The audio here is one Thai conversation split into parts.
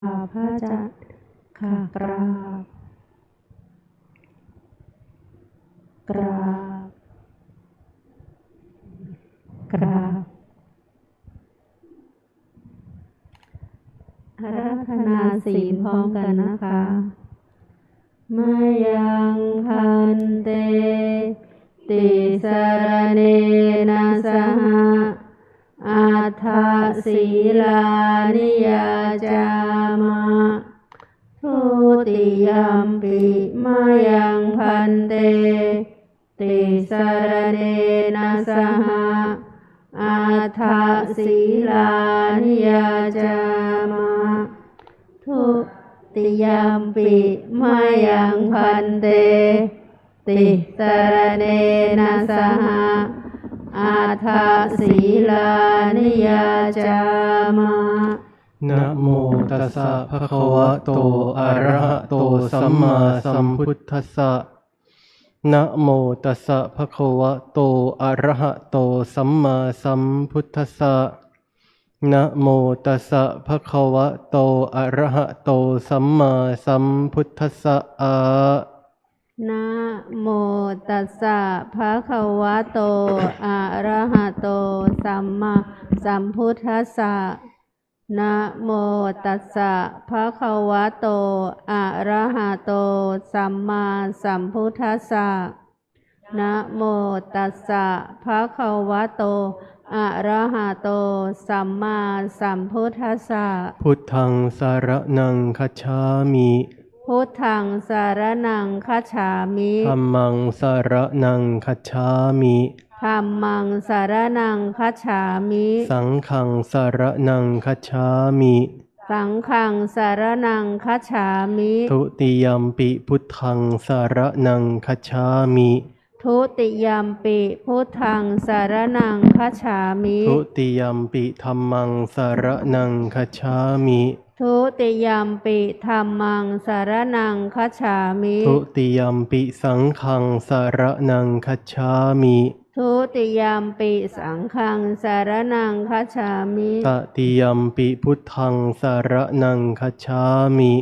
พระอาจารย์ค่ะกราบกราบกราบอาราธนาศีลพร้อมกันนะคะมายังพันเตติสรเนนะสหอัฏฐศีลานิยาจามะทุติยัมปิมายังพันเตติสรเนนะสหอัฏฐศีลานิยาจามะทุติยัมปิมายังพันเตติสรเนนะสหอัฏฐศีลานิยาจามะนะโมตัสสะภะคะวะโตอะระหะโตสัมมาสัมพุทธัสสะนะโมตัสสะภะคะวะโตอะระหะโตสัมมาสัมพุทธัสสะนะโมตัสสะภะคะวะโตอะระหะโตสัมมาสัมพุทธัสสะนะโมตัสสะภะคะวะโตอะระหะโตสัมมาสัมพุทธัสสะนะโมตัสสะภะคะวะโตอะระหะโตสัมมาสัมพุทธัสสะนะโมตัสสะภะคะวะโตอะระหะโตสัมมาสัมพุทธัสสะพุทธังสารนังคัจฉามิพุทธังสารนังคัจฉามิธัมมังสารนังคัจฉามิธัมมังสารนังคัจฉามิสังฆังสารนังคัจฉามิสังฆังสารนังคัจฉามิทุติยัมปิพุทธังสารนังคัจฉามิทุติยัมปิพุทธังสารนังคัจฉามิทุติยัมปิธัมมังสารนังคัจฉามิทุติยัมปิธัมมังสารนังคัจฉามิทุติยัมปิสังฆังสารนังคัจฉามิทุติยัมปิสังฆังสารนังคัจฉามิตติยัมปิพุทธังสารนังคัจฉามิ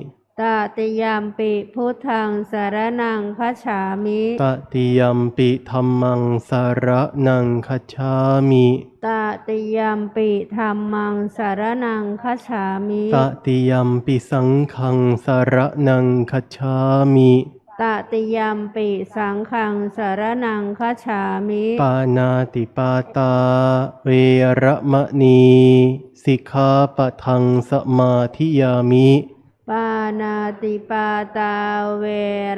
ตติยัมปิพุทธังสารนังคัจฉามิตติยัมปิธัมมังสารนังคัจฉามิตติยัมปิธัมมังสารนังคัจฉามิตติยัมปิสังฆังสารนังคัจฉามิตติยัมปิสังฆังสารนังคัจฉามิปานาติปาตาเวระมะนีสิกขาปะทังสมาธิยามิปานาติปาตาเว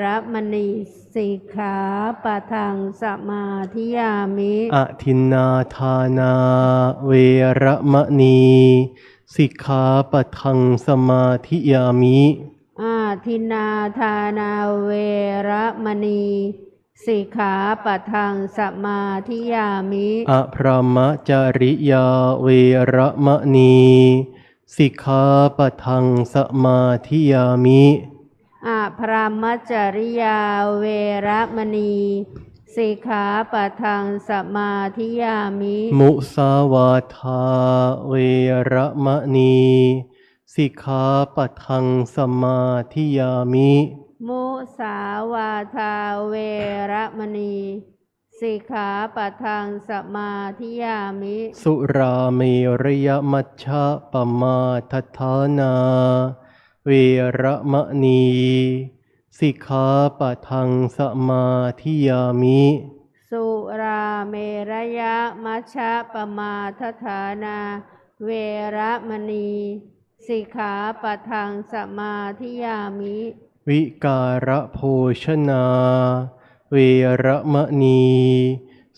รมณีสิกขาปะทังสมาธิยามิอทินนาทานาเวระมะนีสิกขาปะทังสมาธิยามิอาทินนาทานาเวรมณีสิกขาปะทังสมาธิยามิอภรมจริยาเวระมะนีสิกขาปะทังสมาธิยามิอะพรหมจริยาเวรมณีสิกขาปะทังสมาธิยามิมุสาวาทาเวระมะนีสิกขาปะทังสมาธิยามิมุสาวาทาเวรมณีสิกขาปะทังสมาธิยามิสุราเมรยมัชฌะปมาทัฏฐานาเวระมะนีสิกขาปะทังสมาธิยามิสุราเมรยมัชฌะปมาทัฏฐานาเวระมณีสิกขาปะทังสมาธิยามิวิการะโภชนาเวระมะนี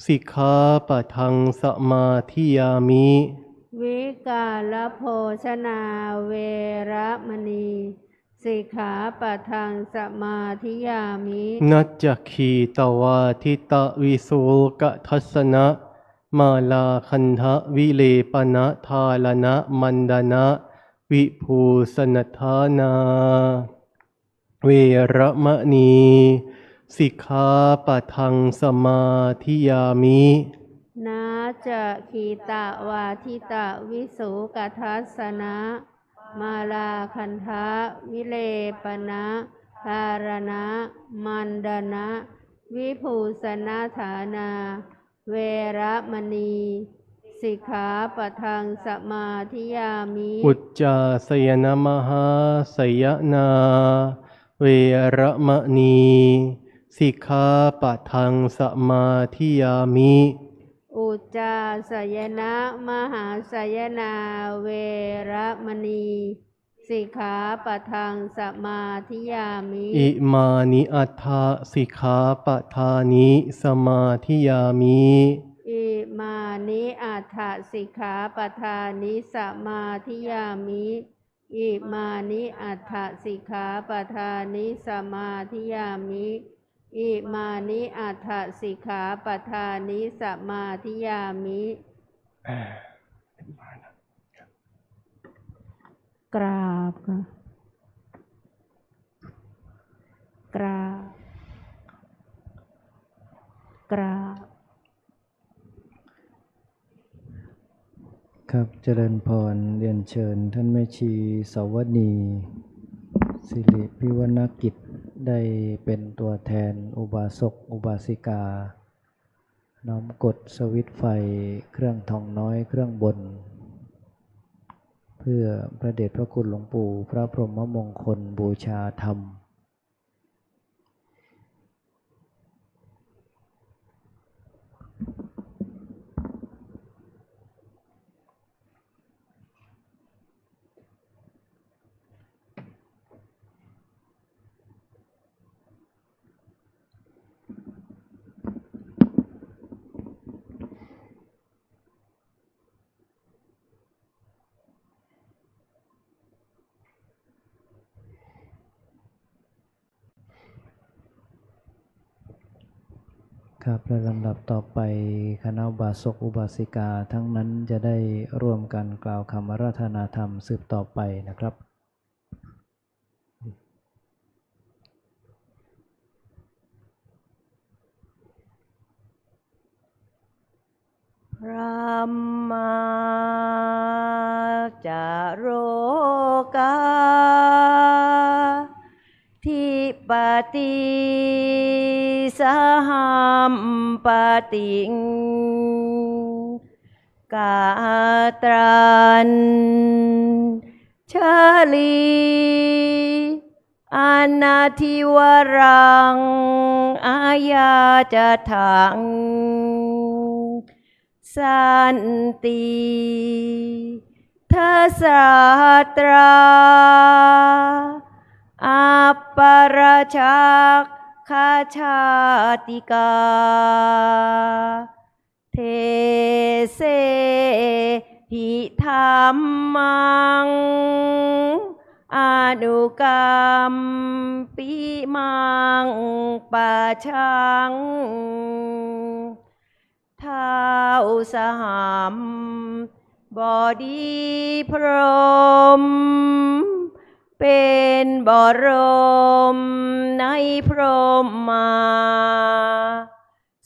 สิกขาปะทังสมาธิยามิวิการะโภชนาเวระมณีสิกขาปะทังสมาธิยามินัจจคีตวาทิตะวิสุกทัสสนะมาลาคันทะวิเลปนะทาลนะมันดนะวิภูสนทานาเวระมะนีสิกขาปะทังสมาธิยามินาจะคีตะวาทิตะวิสุกทัสสนะ มาลาคันทะวิเลปนะธารณะมันดนะวิภูสนาฐานาเวระมณีสิกขาปะทังสมาธิยามิ อุจจาสยนมหาสยนาเวระมะนีสิกขาปะทังสมาธิยามิ อุจจาสยนะมหาสยนาเวระมณีสิกขาปะทังสมาธิยามิ อิมานิอัฏฐสิกขาปะทานิสมาธิยามิ อิมานิอัฏฐสิกขาปทานิสมาธิยามิอิมานิอัฏฐสิกขาปทานิสมาธิยามิอิมานิอัฏฐสิกขาปทานิสมาธิยามิกราบค่ะกราบกราบครับเจริญพรเรียนเชิญท่านแม่ชีสวนีสิริพิวรรณกิจได้เป็นตัวแทนอุบาสกอุบาสิกาน้อมกดสวิตช์ไฟเครื่องทองน้อยเครื่องบนเพื่อพระเดชพระคุณหลวงปู่พระพรหมมงคลบูชาธรรมครับและลำดับต่อไปคณะอุบาสกอุบาสิกาทั้งนั้นจะได้ร่วมกันกล่าวคำอาราธนาธรรมสืบต่อไปนะครับพระมาจาโรกาทิปติสหัมปติงกาตรันชลีอนาทิวรังอาญาจะถังสันติทัสสาตราอัปปราชักขาชาติกาเทเสหิธรรมังอนุกรรมปิมังปะชังท้าวสหัมบดีพรหมเป็นบรมในพรหมา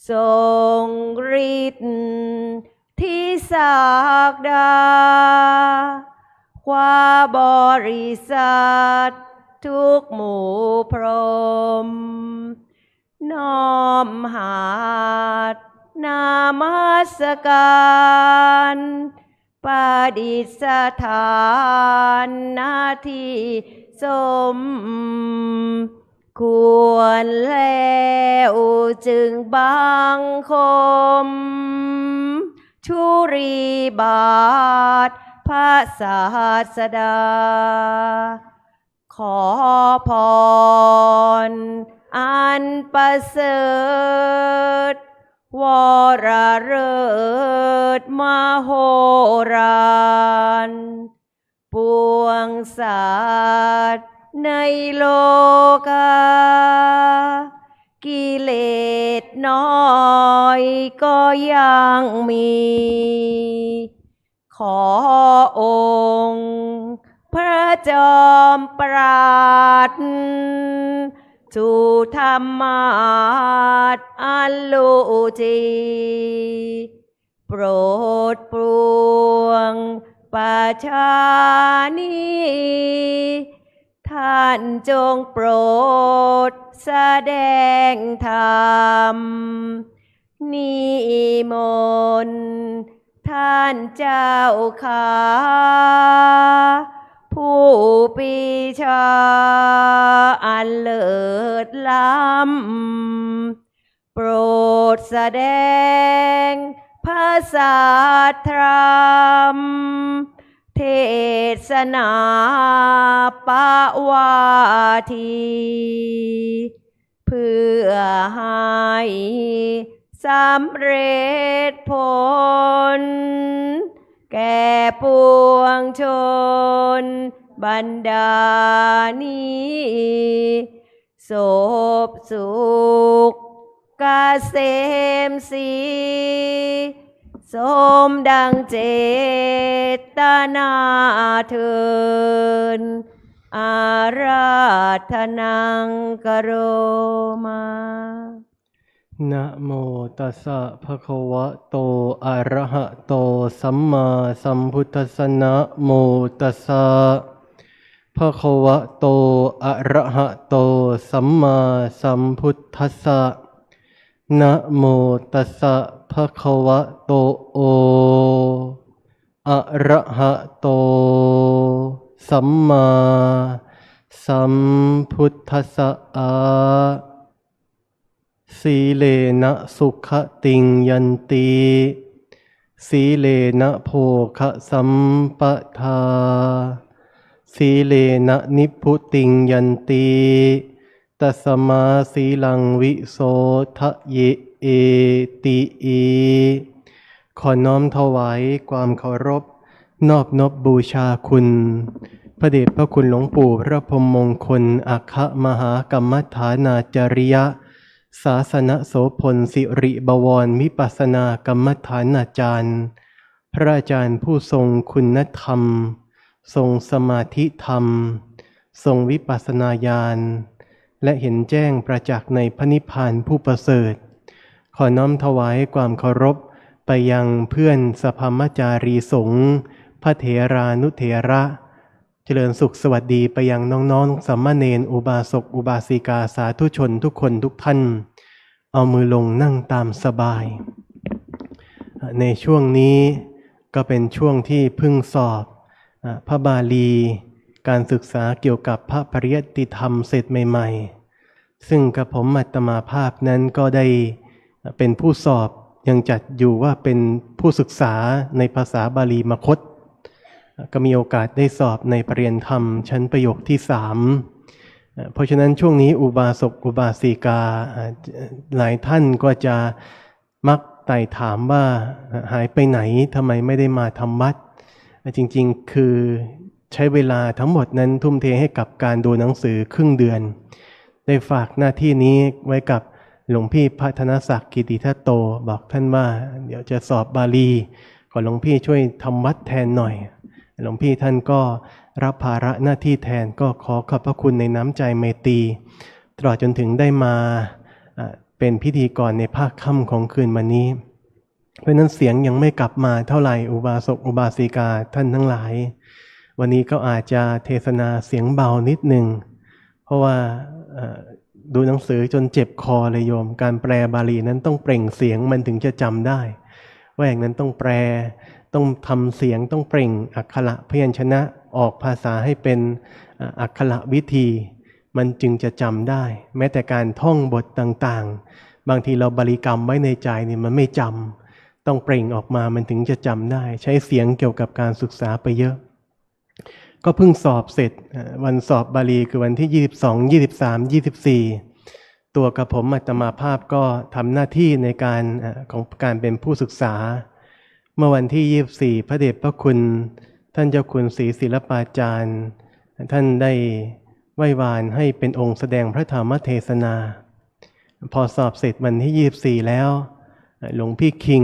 ทรงฤทธิ์ที่ศักดาความบริสัทธิ์ทุกหมู่พรหมน้อมหาดนามัสการปฏิสถานหน้าที่สมควรแล้วจึงบังคมชุรีบาทพระศาสดาขอพรอันประเสริฐวรเลิศมโหฬารปวงสัตว์ในโลกากิเลสน้อยก็ยังมีขอองค์พระจอมปราดสู่ธรรมาสอันลูจีโปรดปรวงป ปัจฉานีท่านจงโปรดแสดงธรรมนิมนต์ท่านเจ้าขาผู้ปีชาอันเลิศล้ำโปรดแสดงภาษาธรรมเทศนาปวาทีเพื่อให้สำเร็จผลแก่ปวงชนบรรดานี้โสภสุขเกษมศรีสมดังเจตนาเถิดอาราธนังกโรมา นะโมตัสสะภะคะวะโตอะระหะโตสัมมาสัมพุทธัสสะนะโมตัสสะภะคะวะโตอะระหะโตสัมมาสัมพุทธัสสะนะโมตัสสะภะคะวะโตอะระหะโตสัมมาสัมพุทธัสสะสีเลนะสุขติงยันติสีเลนะโภคะสัมปทาสีเลนะนิพพุติงยันติตัสมาสีลังวิโสทะเยเอติอีขอน้อมถวายความเคารพนอบนบบูชาคุณพระเดชพระคุณหลวงปู่พระพรหมมงคลอัคคมหากรรมฐานาจาริยะศาสนโสพลสิริบวรวิปัสสนากรรมฐานาจารย์พระอาจารย์ผู้ทรงคุณธรรมทรงสมาธิธรรมทรงวิปัสสนาญาณและเห็นแจ้งประจักษ์ในพระนิพพานผู้ประเสริฐขอน้อมถวายความเคารพไปยังเพื่อนสภามจารีสงฆ์พระเถรานุเถระเจริญสุขสวัสดีไปยังน้องๆสามเณรอุบาสกอุบาสิกาสาธุชนทุกคนทุกท่านเอามือลงนั่งตามสบายในช่วงนี้ก็เป็นช่วงที่เพิ่งสอบพระบาลีการศึกษาเกี่ยวกับพระปริยัติธรรมเสร็จใหม่ๆซึ่งกระผมอัตมาภาพนั้นก็ได้เป็นผู้สอบยังจัดอยู่ว่าเป็นผู้ศึกษาในภาษาบาลีมคธก็มีโอกาสได้สอบในปรริญญาธรรมชั้นประโยคที่3เพราะฉะนั้นช่วงนี้อุบาสกอุบาสิกาหลายท่านก็จะมักไต่ถามว่าหายไปไหนทำไมไม่ได้มาทำวัดจริงๆคือใช้เวลาทั้งหมดนั้นทุ่มเทให้กับการดูหนังสือครึ่งเดือนได้ฝากหน้าที่นี้ไว้กับหลวงพี่พัฒนศักดิ์กิติทัตโตบอกท่านว่าเดี๋ยวจะสอบบาลีขอหลวงพี่ช่วยทำวัดแทนหน่อยหลวงพี่ท่านก็รับภาระหน้าที่แทนก็ขอขอบพระคุณในน้ำใจเมตตาตลอดจนถึงได้มาเป็นพิธีกรในภาคค่ำของคืนวันนี้เพราะนั้นเสียงยังไม่กลับมาเท่าไหร่อุบาสกอุบาสิกาท่านทั้งหลายวันนี้ก็อาจจะเทศนาเสียงเบานิดหนึ่งเพราะว่าดูหนังสือจนเจ็บคอเลยโยมการแปลบาลีนั้นต้องเปล่งเสียงมันถึงจะจำได้ว่าอย่างนั้นต้องแปลต้องทำเสียงต้องเปล่งอักขระพยัญชนะออกภาษาให้เป็นอักขระวิธีมันจึงจะจำได้แม้แต่การท่องบทต่างๆบางทีเราบริกรรมไว้ในใจนี่มันไม่จำต้องเปล่งออกมามันถึงจะจำได้ใช้เสียงเกี่ยวกับการศึกษาไปเยอะก็เพิ่งสอบเสร็จวันสอบบาลีคือวันที่22 23 24ตัวกับผมอาตมาภาพก็ทำหน้าที่ในการของการเป็นผู้ศึกษาเมื่อวันที่24พระเดชพระคุณท่านเจ้าคุณศรีศิลปาจารย์ท่านได้ไหว้วานให้เป็นองค์แสดงพระธรรมเทศนาพอสอบเสร็จวันที่24แล้วหลวงพี่คิง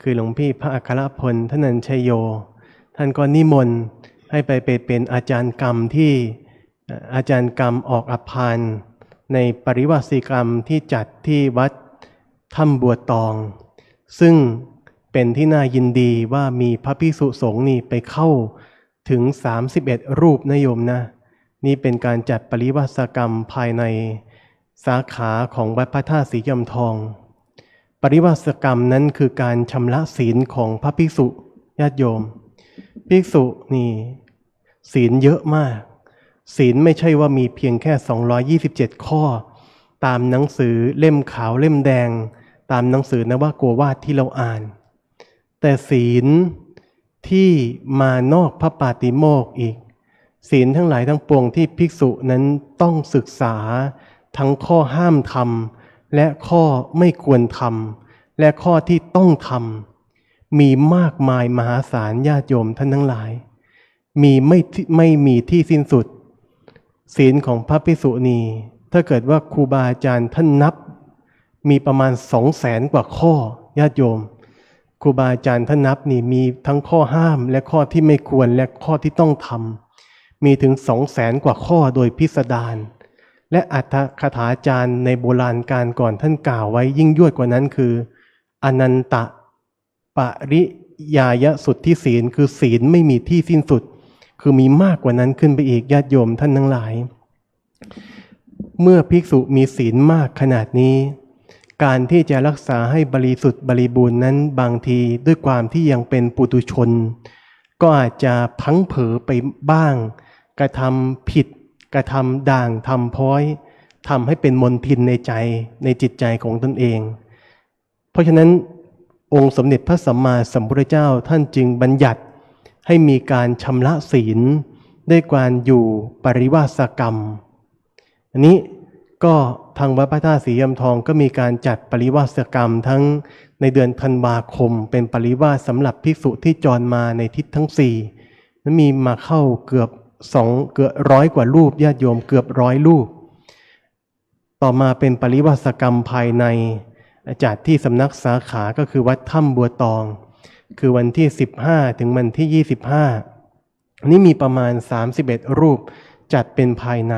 คือหลวงพี่พระอัครพลท่านัญชโยท่านก็นิมนต์ให้ไปเป็นอาจารย์กรรมที่อาจารย์กรรมออกอภานในปริวาสิกรรมที่จัดที่วัดถ้ำบัวตองซึ่งเ เป็นที่น่ายินดีว่ามีพระภิกษุสงฆ์นี่ไปเข้าถึง31รูปนะโยมนะนี่เป็นการจัดปริวาสกรรมภายในสาขาของวัดพระธาตุสีจอมทองปริวาสกรรมนั้นคือการชำระศีลของพระภิกษุญาติโยมภิกษุนี่ศีลเยอะมากศีลไม่ใช่ว่ามีเพียงแค่227ข้อตามหนังสือเล่มขาวเล่มแดงตามหนังสือนวโกวาทที่เราอ่านแต่ศีลที่มานอกพระปาติโมกข์อีกศีลทั้งหลายทั้งปวงที่ภิกษุนั้นต้องศึกษาทั้งข้อห้ามทำและข้อไม่ควรทำและข้อที่ต้องทำมีมากมายมหาศาลญาติโยมท่านทั้งหลายมีไม่มีที่สิ้นสุดศีลของพระภิกษุณีถ้าเกิดว่าครูบาอาจารย์ท่านนับมีประมาณ200,000 กว่าข้อญาติโยมครูบาอาจารย์ท่านนับนี่มีทั้งข้อห้ามและข้อที่ไม่ควรและข้อที่ต้องทำมีถึง200,000 กว่าข้อโดยพิสดารและอัตถคถาจารย์ในโบราณการก่อนท่านกล่าวไว้ยิ่งยวดกว่านั้นคืออนันตปริยายสุทธิศีลคือศีลไม่มีที่สิ้นสุดคือมีมากกว่านั้นขึ้นไปอีกญาติโยมท่านทั้งหลายเมื่อภิกษุมีศีลมากขนาดนี้การที่จะรักษาให้บริสุทธิ์บริบูรณ์นั้นบางทีด้วยความที่ยังเป็นปุถุชนก็อาจจะพังเผลอไปบ้างกระทำผิดกระทำด่างทำพ้อยทำให้เป็นมลทินในใจในจิตใจของตนเองเพราะฉะนั้นองค์สมเด็จพระสัมมาสัมพุทธเจ้าท่านจึงบัญญัติให้มีการชำระศีลด้วยการอยู่ปริวาสกรรมอันนี้ก็ทางวัดพระธาตุสีจอมทองก็มีการจัดปริวาสกรรมทั้งในเดือนธันวาคมเป็นปริวาสสำหรับภิกษุที่จรมาในทิศทั้ง4นั้นมีมาเข้าเกือบ100 กว่ารูปญาติโยมเกือบ100 รูปต่อมาเป็นปริวาสกรรมภายในจัดที่สำนักสาขาก็คือวัดถ้ำบัวตองคือวันที่15ถึงวันที่25นี่มีประมาณ31รูปจัดเป็นภายใน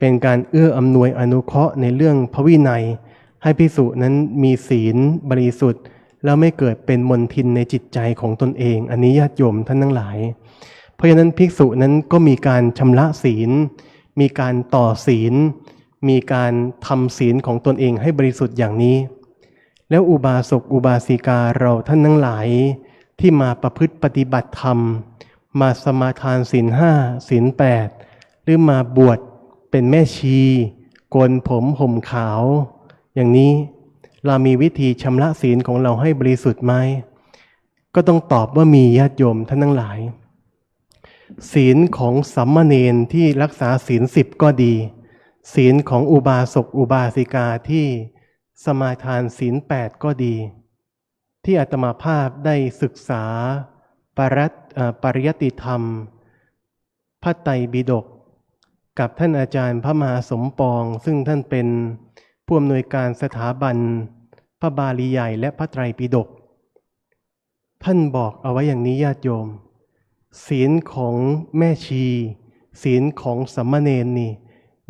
เป็นการเอื้ออำนวยอนุเคราะห์ในเรื่องพระวินัยให้ภิกษุนั้นมีศีลบริสุทธิ์แล้วไม่เกิดเป็นมลทินในจิตใจของตนเองอันนี้ญาติโยมท่านทั้งหลายเพราะฉะนั้นภิกษุนั้นก็มีการชำระศีลมีการต่อศีลมีการทำศีลของตนเองให้บริสุทธิ์อย่างนี้แล้วอุบาสกอุบาสิกาเราท่านทั้งหลายที่มาประพฤติปฏิบัติธรรมมาสมาทานศีล 5ศีล 8หรือมาบวชเป็นแม่ชีโกนผมห่มขาวอย่างนี้เรามีวิธีชำระศีลของเราให้บริสุทธิ์ไหมก็ต้องตอบว่ามีญาติโยมท่านทั้งหลายศีลของสัมมาเนรที่รักษาศีล10ก็ดีศีลของอุบาสกอุบาสิกาที่สมาทานศีล8ก็ดีที่อาตมาภาพได้ศึกษาปริยัติธรรมพระไตรปิฎกกับท่านอาจารย์พระมหาสมปองซึ่งท่านเป็นผู้อำนวยการสถาบันพระบาลีใหญ่และพระไตรปิฎกท่านบอกเอาไว้อย่างนี้ญาติโยมศีลของแม่ชีศีลของสามเณรนี่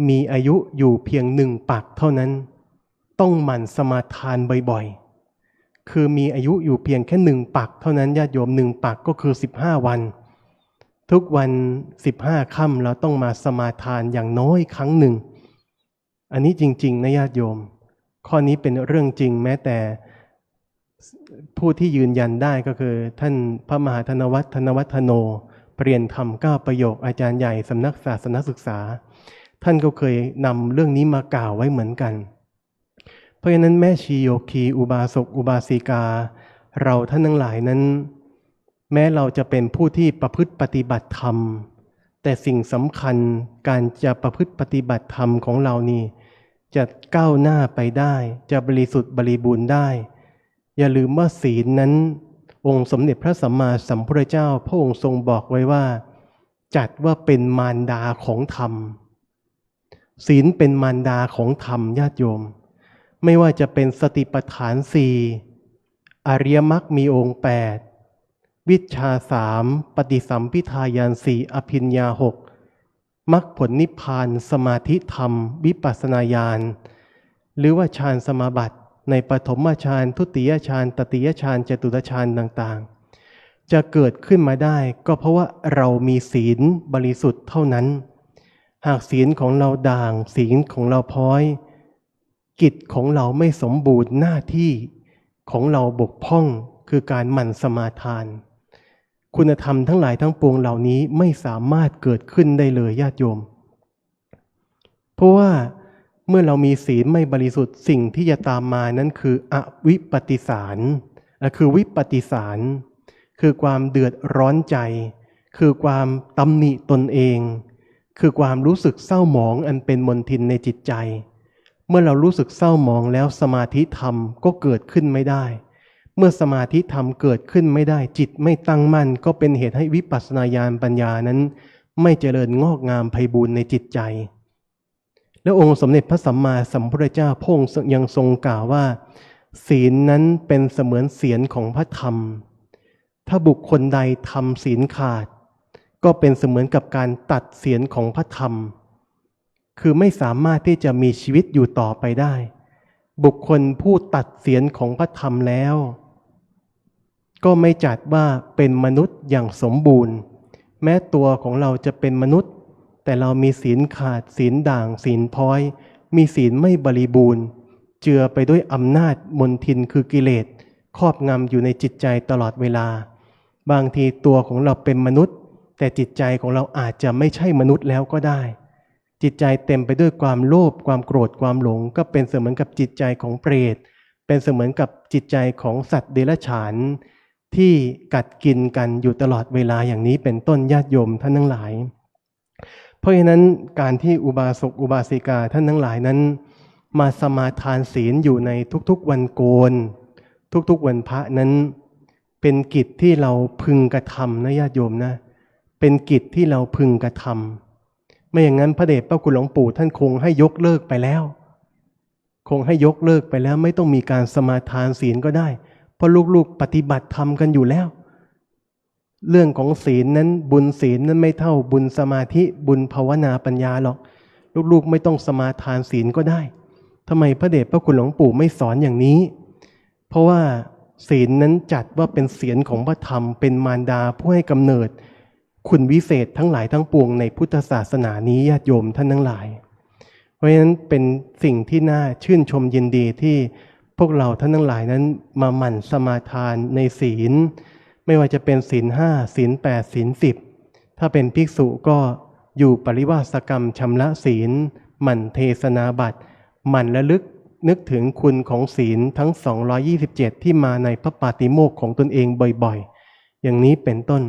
มีอายุอยู่เพียง1 ปักเท่านั้นต้องหมั่นสมาทานบ่อยๆคือมีอายุอยู่เพียงแค่1 ปักเท่านั้นญาติโยม1 ปักก็คือ15 วันทุกวัน15 ค่ำเราต้องมาสมาทานอย่างน้อยครั้งหนึ่งอันนี้จริงๆนะญาติโยมข้อนี้เป็นเรื่องจริงแม้แต่ผู้ที่ยืนยันได้ก็คือท่านพระมหาธนวัฒน์ธนวัฒโนเปลี่ยนธรรม9 ประโยคอาจารย์ใหญ่สำนักศาสนศึกษาท่านก็เคยนำเรื่องนี้มากล่าวไว้เหมือนกันเพราะฉะนั้นแม่ชีโยคีอุบาสกอุบาสิกาเราท่านทั้งหลายนั้นแม้เราจะเป็นผู้ที่ประพฤติปฏิบัติธรรมแต่สิ่งสำคัญการจะประพฤติปฏิบัติธรรมของเรานี่จะก้าวหน้าไปได้จะบริสุทธิ์บริบูรณ์ได้อย่าลืมว่าศีลนั้นองค์สมเด็จพระสัมมาสัมพุทธเจ้าพระองค์ทรงบอกไว้ว่าจัดว่าเป็นมารดาของธรรมศีลเป็นมารดาของธรรมญาติโยมไม่ว่าจะเป็นสติปัฏฐาน4อริยมรรคมีองค์8วิชชา3ปฏิสัมภิทาญาณ4อภิญญา6มรรคผลนิพพานสมาธิธรรมวิปัสสนาญาณหรือว่าฌานสมาบัติ ในปฐมฌานทุติยฌานตติยฌานจตุตฌานต่างๆจะเกิดขึ้นมาได้ก็เพราะว่าเรามีศีลบริสุทธิ์เท่านั้นหากศีลของเราด่างศีลของเราพ้อยกิจของเราไม่สมบูรณ์หน้าที่ของเราบกพร่องคือการหมั่นสมาทานคุณธรรมทั้งหลายทั้งปวงเหล่านี้ไม่สามารถเกิดขึ้นได้เลยญาติโยมเพราะว่าเมื่อเรามีศีลไม่บริสุทธิ์สิ่งที่จะตามมานั้นคืออวิปปิสารคือวิปปิสารคือความเดือดร้อนใจคือความตำหนิตนเองคือความรู้สึกเศร้าหมองอันเป็นมลทินในจิตใจเมื่อเรารู้สึกเศร้าหมองแล้วสมาธิธรรมก็เกิดขึ้นไม่ได้เมื่อสมาธิธรรมเกิดขึ้นไม่ได้จิตไม่ตั้งมั่นก็เป็นเหตุให้วิปัสสนาญาณปัญญานั้นไม่เจริญงอกงามไพบูรย์ในจิตใจแล้วองค์สมเด็จพระสัมมาสัมพุทธเจ้าพระองค์ยังทรงกล่าวว่าศีลนั้นเป็นเสมือนเสียรของพระธรรมถ้าบุคคลใดทำศีลขาดก็เป็นเสมือนกับการตัดเสียรของพระธรรมคือไม่สามารถที่จะมีชีวิตอยู่ต่อไปได้บุคคลผู้ตัดเสียรของพระธรรมแล้วก็ไม่จัดว่าเป็นมนุษย์อย่างสมบูรณ์แม้ตัวของเราจะเป็นมนุษย์แต่เรามีศีลขาดศีลด่างศีลพ้อยมีศีลไม่บริบูรณ์เจือไปด้วยอำนาจมลทินคือกิเลสครอบงำอยู่ในจิตใจตลอดเวลาบางทีตัวของเราเป็นมนุษย์แต่จิตใจของเราอาจจะไม่ใช่มนุษย์แล้วก็ได้จิตใจเต็มไปด้วยความโลภความโกรธความหลงก็เป็นเสมือนกับจิตใจของเปรตเป็นเสมือนกับจิตใจของสัตว์เดรัจฉานที่กัดกินกันอยู่ตลอดเวลาอย่างนี้เป็นต้นญาติโยมท่านทั้งหลายเพราะฉะนั้นการที่อุบาสกอุบาสิกาท่านทั้งหลายนั้นมาสมาทานศีลอยู่ในทุกๆวันโกนทุกๆวันพระนั้นเป็นกิจที่เราพึงกระทำนะญาติโยมนะเป็นกิจที่เราพึงกระทำไม่อย่างนั้นพระเดชพระคุณหลวงปู่ท่านคงให้ยกเลิกไปแล้วไม่ต้องมีการสมาทานศีลก็ได้เพราะลูกๆปฏิบัติธรรมกันอยู่แล้วเรื่องของศีลนั้นบุญศีลนั้นไม่เท่าบุญสมาธิบุญภาวนาปัญญาหรอกลูกๆไม่ต้องสมาทานศีลก็ได้ทำไมพระเดชพระคุณหลวงปู่ไม่สอนอย่างนี้เพราะว่าศีลนั้นจัดว่าเป็นเสียรของพระธรรมเป็นมารดาผู้ให้กำเนิดคุณวิเศษทั้งหลายทั้งปวงในพุทธศาสนานี้ญาติโยมท่านทั้งหลายเพราะฉะนั้นเป็นสิ่งที่น่าชื่นชมยินดีที่พวกเราท่านทั้งหลายนั้นมาหมั่นสมาทานในศีลไม่ว่าจะเป็นศีล 5ศีล 8ศีล 10ถ้าเป็นภิกษุก็อยู่ปริวาสกรรมชำระศีลหมั่นเทศนาบัตรหมั่นระลึกนึกถึงคุณของศีลทั้ง227ที่มาในพระปาติโมกข์ของตนเองบ่อยๆอย่างนี้เป็นต้น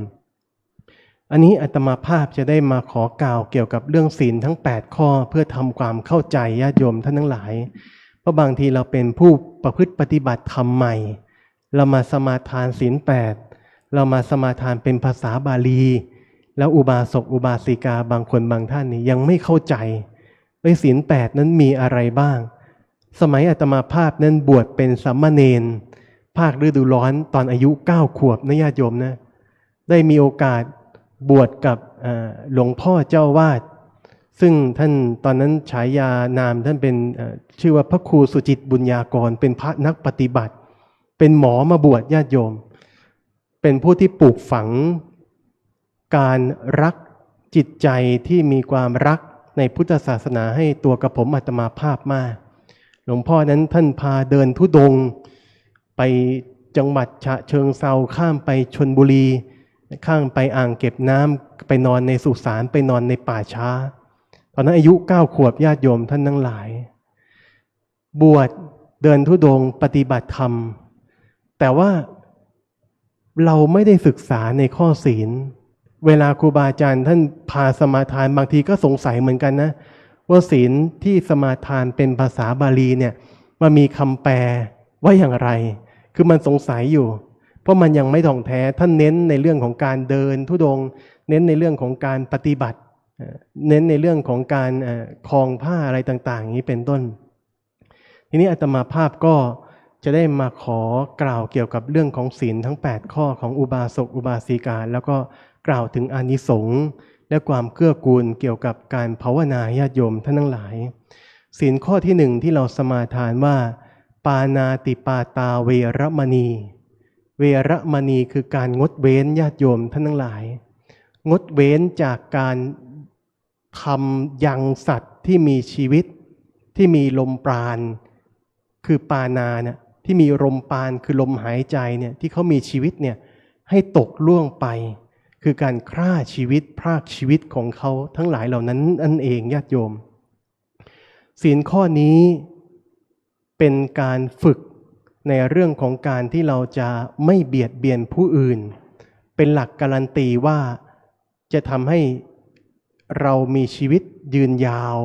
อันนี้อาตมาภาพจะได้มาขอกล่าวเกี่ยวกับเรื่องศีลทั้ง8ข้อเพื่อทำความเข้าใจญาติโยมท่านทั้งหลายเพราะบางทีเราเป็นผู้ประพฤติปฏิบัติธรรมใหม่เรามาสมาทานศีล8เรามาสมาทานเป็นภาษาบาลีแล้วอุบาสกอุบาสิกาบางคนบางท่านนี่ยังไม่เข้าใจว่าศีล8นั้นมีอะไรบ้างสมัยอาตมาภาพนั้นบวชเป็นสามเณรภาคฤดูร้อนตอนอายุ9 ขวบนะญาติโยมนะได้มีโอกาสบวชกับหลวงพ่อเจ้าวาดซึ่งท่านตอนนั้นฉายานามท่านเป็นชื่อว่าพระครูสุจิตบุญญากรเป็นพระนักปฏิบัติเป็นหมอมาบวชญาติโยมเป็นผู้ที่ปลูกฝังการรักจิตใจที่มีความรักในพุทธศาสนาให้ตัวกระผมอาตมาภาพมากหลวงพ่อนั้นท่านพาเดินธุดงค์ไปจังหวัดฉะเชิงเทราข้ามไปชลบุรีข้ามไปอ่างเก็บน้ำไปนอนในสุสานไปนอนในป่าช้าตอนนั้นอายุ9 ขวบญาติโยมท่านทั้งหลายบวชเดินธุดงค์ปฏิบัติธรรมแต่ว่าเราไม่ได้ศึกษาในข้อศีลเวลาครูบาอาจารย์ท่านพาสมาทานบางทีก็สงสัยเหมือนกันนะว่าศีลที่สมาทานเป็นภาษาบาลีเนี่ยมันมีคำแปลว่าอย่างไรคือมันสงสัยอยู่เพราะมันยังไม่ถ่องแท้ท่านเน้นในเรื่องของการเดินธุดงค์เน้นในเรื่องของการปฏิบัติเน้นในเรื่องของการคลองผ้าอะไรต่างๆอย่างนี้เป็นต้นทีนี้อาตมาภาพก็จะได้มาขอกล่าวเกี่ยวกับเรื่องของศีลทั้ง8ข้อของอุบาสกอุบาสิกาแล้วก็กล่าวถึงอานิสงส์และความเกื้อกูลเกี่ยวกับการภาวนาญาติโยมท่านทั้งหลายศีลข้อที่1ที่เราสมาทานว่า ปานาติปาตาเวรมณี เวรมณีคือการงดเว้นญาติโยมท่านทั้งหลาย งดเว้นจากการทำยังสัตว์ที่มีชีวิตที่มีลมปราณคือปานาเนี่ยที่มีลมปราณคือลมหายใจเนี่ยที่เขามีชีวิตเนี่ยให้ตกล่วงไปคือการฆ่าชีวิตพรากชีวิตของเขาทั้งหลายเหล่านั้นนั่นเองญาติโยมศีลข้อนี้เป็นการฝึกในเรื่องของการที่เราจะไม่เบียดเบียนผู้อื่นเป็นหลักการันตีว่าจะทำให้เรามีชีวิตยืนยาว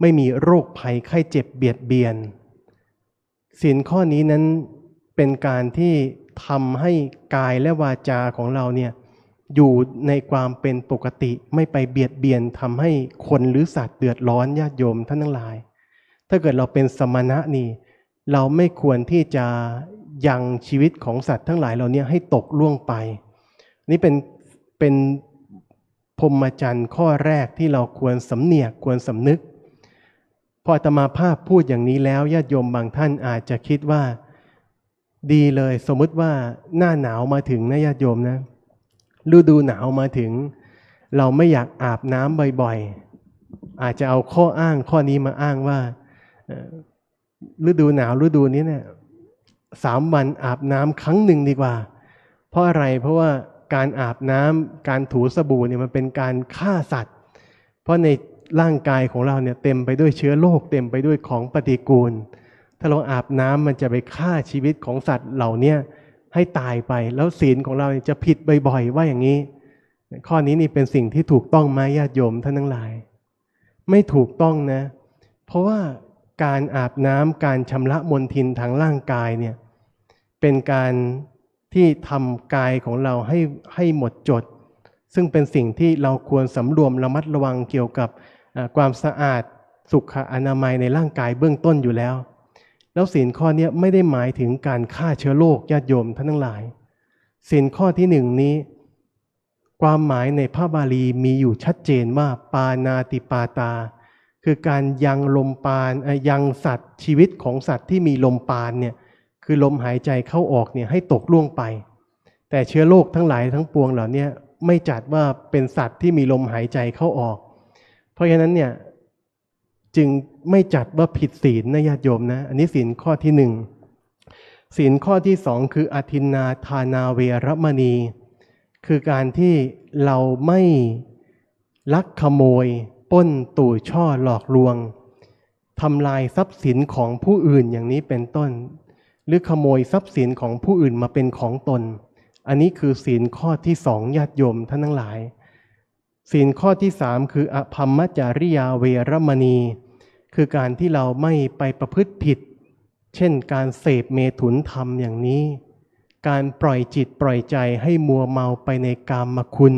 ไม่มีโรคภัยไข้เจ็บเบียดเบียนศีลข้อนี้นั้นเป็นการที่ทำให้กายและวาจาของเราเนี่ยอยู่ในความเป็นปกติไม่ไปเบียดเบียนทำให้คนหรือสัตว์เดือดร้อนญาติโยมท่านทั้งหลายถ้าเกิดเราเป็นสมณะนี่เราไม่ควรที่จะยังชีวิตของสัตว์ทั้งหลายเหล่านี้ให้ตกล่วงไปนี่เป็นพรหมจรรย์ข้อแรกที่เราควรสำเนียกควรสำนึกพออาตมาภาพพูดอย่างนี้แล้วญาติโยมบางท่านอาจจะคิดว่าดีเลยสมมติว่าหน้าหนาวมาถึงนะญาติโยมนะฤดูหนาวมาถึงเราไม่อยากอาบน้ำบ่อยๆอาจจะเอาข้ออ้างข้อนี้มาอ้างว่าฤดูหนาวฤดูนี้เนี่ย3 วันอาบน้ำครั้งหนึ่งดีกว่าเพราะอะไรเพราะว่าการอาบน้ำการถูสบู่เนี่ยมันเป็นการฆ่าสัตว์เพราะในร่างกายของเราเนี่ยเต็มไปด้วยเชื้อโรคเต็มไปด้วยของปฏิกูลถ้าเราอาบน้ำมันจะไปฆ่าชีวิตของสัตว์เหล่านี้ให้ตายไปแล้วศีลของเราจะผิดบ่อยๆว่าอย่างนี้ข้อนี้นี่เป็นสิ่งที่ถูกต้องไหมญาติโยมท่านทั้งหลายไม่ถูกต้องนะเพราะว่าการอาบน้ำการชำระมลทินทางร่างกายเนี่ยเป็นการที่ทำกายของเราให้หมดจดซึ่งเป็นสิ่งที่เราควรสำรวมระมัดระวังเกี่ยวกับความสะอาดสุขอนามัยในร่างกายเบื้องต้นอยู่แล้วแล้วศีลข้อนี้ไม่ได้หมายถึงการฆ่าเชื้อโรคญาติโยมท่านทั้งหลายศีลข้อที่1นี้ความหมายในพระบาลีมีอยู่ชัดเจนว่าปานาติปาตาคือการยังลมปราณยังสัตว์ชีวิตของสัตว์ที่มีลมปราณเนี่ยคือลมหายใจเข้าออกเนี่ยให้ตกล่วงไปแต่เชื้อโรคทั้งหลายทั้งปวงเหล่านี้ไม่จัดว่าเป็นสัตว์ที่มีลมหายใจเข้าออกเพราะฉะนั้นเนี่ยจึงไม่จัดว่าผิดศีลนะญาติโยมนะอันนี้ศีลข้อที่1ศีลข้อที่2คืออทินนาทานาเวรมณีคือการที่เราไม่ลักขโมยปล้นตู่ช่อหลอกลวงทำลายทรัพย์สินของผู้อื่นอย่างนี้เป็นต้นหรือขโมยทรัพย์สินของผู้อื่นมาเป็นของตนอันนี้คือศีลข้อที่2ญาติโยมท่านทั้งหลายศีลข้อที่3คืออภัมมจาริยาเวรมณีคือการที่เราไม่ไปประพฤติผิดเช่นการเสพเมถุนธรรมอย่างนี้การปล่อยจิตปล่อยใจให้มัวเมาไปในกามคุณ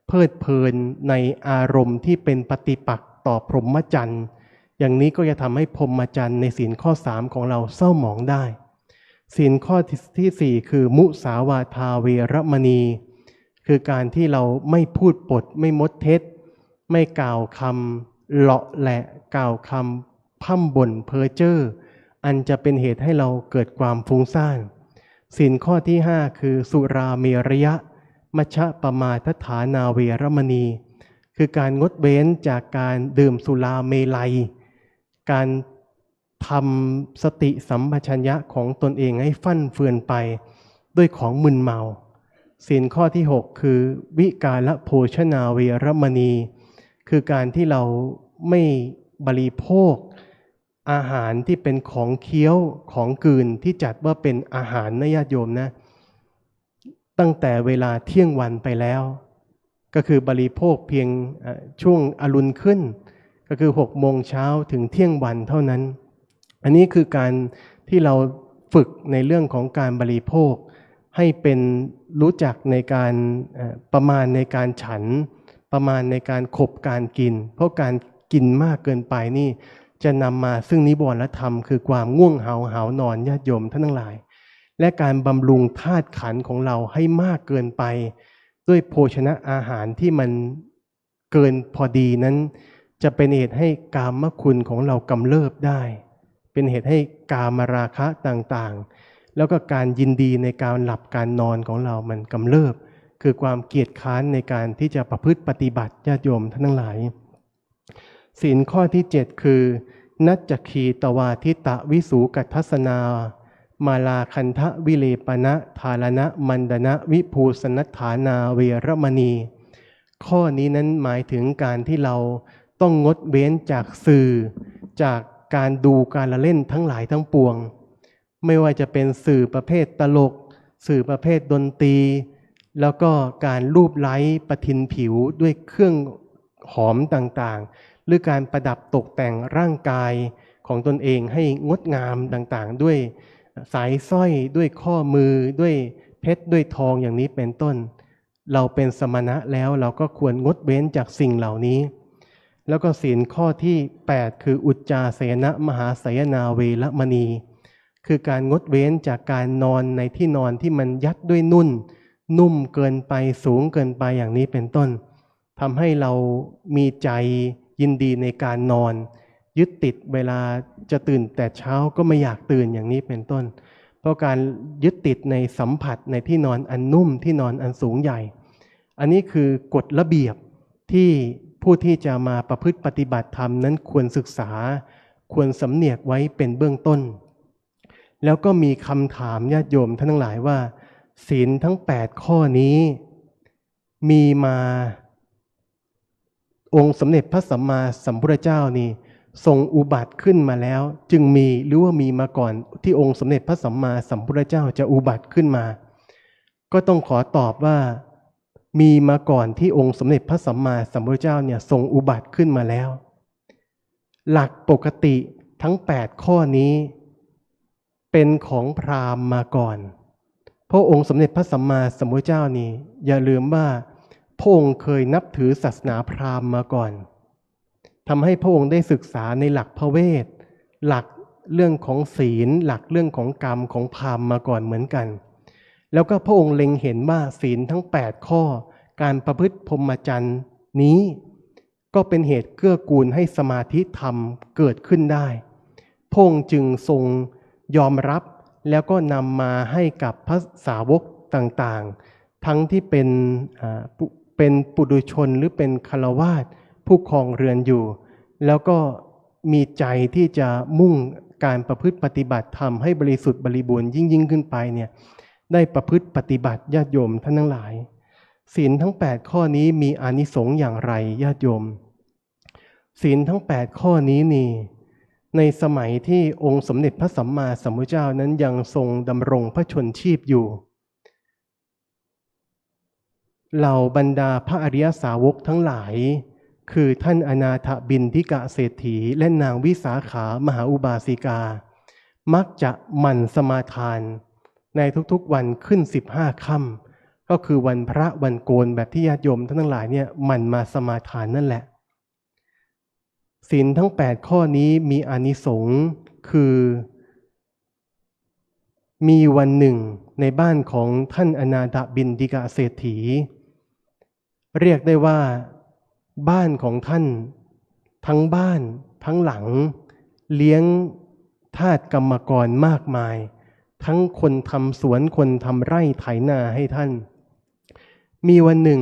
เพลิดเพลินในอารมณ์ที่เป็นปฏิปักษ์ต่อพรหมจรรย์อย่างนี้ก็จะทำให้พรหมจรรย์ในศีลข้อ3ของเราเศร้าหมองได้ศีลข้อที่4คือมุสาวาทาเวรมณีคือการที่เราไม่พูดปดไม่มดเท็จไม่กล่าวคำเลาะแหละกล่าวคำพร่ำบ่นเพ้อเจ้ออันจะเป็นเหตุให้เราเกิดความฟุ้งซ่านศีลข้อที่5คือสุราเมรยะมัชฌะปมาทฐานาเวรมณีคือการงดเว้นจากการดื่มสุราเมลัยการทำสติสัมปชัญญะของตนเองให้ฟั่นเฟือนไปด้วยของมึนเมาศีลข้อที่6คือวิกาลโภชนาเวรมณีคือการที่เราไม่บริโภคอาหารที่เป็นของเคี้ยวของกลืนที่จัดว่าเป็นอาหารนะญาติโยมนะตั้งแต่เวลาเที่ยงวันไปแล้วก็คือบริโภคเพียงช่วงอรุณขึ้นก็คือ6 โมงเช้าถึงเที่ยงวันเท่านั้นอันนี้คือการที่เราฝึกในเรื่องของการบริโภคให้เป็นรู้จักในการประมาณในการฉันประมาณในการขบการกินเพราะการกินมากเกินไปนี่จะนำมาซึ่งนิวรณธรรมคือความง่วงเหานอนญาติโยมท่านทั้งหลายและการบำรุงธาตุขันธ์ของเราให้มากเกินไปด้วยโภชนะอาหารที่มันเกินพอดีนั้นจะเป็นเหตุให้กามคุณของเรากำเริบได้ เป็นเหตุให้กามราคะต่างๆแล้วก็การยินดีในการหลับการนอนของเรามันกำเริบคือความเกียจค้านในการที่จะประพฤติปฏิบัติญาติโยมท่านทั้งหลายศีลข้อที่7คือนัจจคีตวาทิตะวิสูกัททัสนามาลาคันทะวิเลปนะทาลนะมันดนะวิภูสนัฏฐานาเวรมณีข้อนี้นั้นหมายถึงการที่เราต้องงดเว้นจากสื่อจากการดูการละเล่นทั้งหลายทั้งปวงไม่ว่าจะเป็นสื่อประเภทตลกสื่อประเภทดนตรีแล้วก็การรูปไล้ประทินผิวด้วยเครื่องหอมต่างๆหรือการประดับตกแต่งร่างกายของตนเองให้งดงามต่างๆด้วยสายสร้อยด้วยข้อมือด้วยเพชรด้วยทองอย่างนี้เป็นต้นเราเป็นสมณะแล้วเราก็ควรงดเว้นจากสิ่งเหล่านี้แล้วก็ศีลข้อที่8คืออุจจาสยนะมหาสยนาเวรมณีคือการงดเว้นจากการนอนในที่นอนที่มันยัดด้วยนุ่มเกินไปสูงเกินไปอย่างนี้เป็นต้นทำให้เรามีใจยินดีในการนอนยึดติดเวลาจะตื่นแต่เช้าก็ไม่อยากตื่นอย่างนี้เป็นต้นเพราะการยึดติดในสัมผัสในที่นอนอันนุ่มที่นอนอันสูงใหญ่อันนี้คือกฎระเบียบที่ผู้ที่จะมาประพฤติปฏิบัติธรรมนั้นควรศึกษาควรสำเนียกไว้เป็นเบื้องต้นแล้วก็มีคำถามญาติโยมท่านทั้งหลายว่าศีลทั้ง8ข้อนี้มีมาองค์สมเด็จพระสัมมาสัมพุทธเจ้านี่ทรงอุบัติขึ้นมาแล้วจึงมีหรือว่ามีมาก่อนที่องค์สมเด็จพระสัมมาสัมพุทธเจ้าจะอุบัติขึ้นมาก็ต้องขอตอบว่ามีมาก่อนที่องค์สมเด็จพระสัมมาสัมพุทธเจ้าเนี่ยทรงอุบัติขึ้นมาแล้วหลักปกติทั้ง8ข้อนี้เป็นของพราหมณ์มาก่อนเพราะองค์สมเด็จพระสัมมาสัมพุทธเจ้านี่อย่าลืมว่าพระองค์เคยนับถือศาสนาพราหมณ์มาก่อนทำให้พระองค์ได้ศึกษาในหลักพระเวทหลักเรื่องของศีลหลักเรื่องของกรรมของพราหมณ์มาก่อนเหมือนกันแล้วก็พระองค์เล็งเห็นว่าศีลทั้ง8ข้อการประพฤติพรหมจรรย์นี้ก็เป็นเหตุเกื้อกูลให้สมาธิธรรมเกิดขึ้นได้พระองค์จึงทรงยอมรับแล้วก็นำมาให้กับพระสาวกต่างๆทั้งที่เป็นปุถุชนหรือเป็นฆราวาสผู้ครองเรือนอยู่แล้วก็มีใจที่จะมุ่งการประพฤติปฏิบัติธรรมให้บริสุทธิ์บริบูรณ์ยิ่งขึ้นไปเนี่ยได้ประพฤติปฏิบัติญาติโยมท่านทั้งหลายศีลทั้ง8ข้อนี้มีอานิสงส์อย่างไรญาติโยมศีลทั้ง8ข้อนี้นี่ในสมัยที่องค์สมเด็จพระสัมมาสัมพุทธเจ้านั้นยังทรงดำรงพระชนชีพอยู่เหล่าบรรดาพระอริยสาวกทั้งหลายคือท่านอนาถบิณฑิกะเศรษฐีและนางวิสาขามหาอุบาสิกามักจะหมั่นสมาทานในทุกๆวันขึ้น15ค่ำก็คือวันพระวันโกนแบบที่ญาติโยมท่านทั้งหลายเนี่ยหมั่นมาสมาทานนั่นแหละศีลทั้ง8ข้อนี้มีอานิสงส์คือมีวันหนึ่งในบ้านของท่านอนาถบิณฑิกะเศรษฐีเรียกได้ว่าบ้านของท่านทั้งบ้านทั้งหลังเลี้ยงทาสกรรมกรมากมายทั้งคนทำสวนคนทำไร่ไถนาให้ท่านมีวันหนึ่ง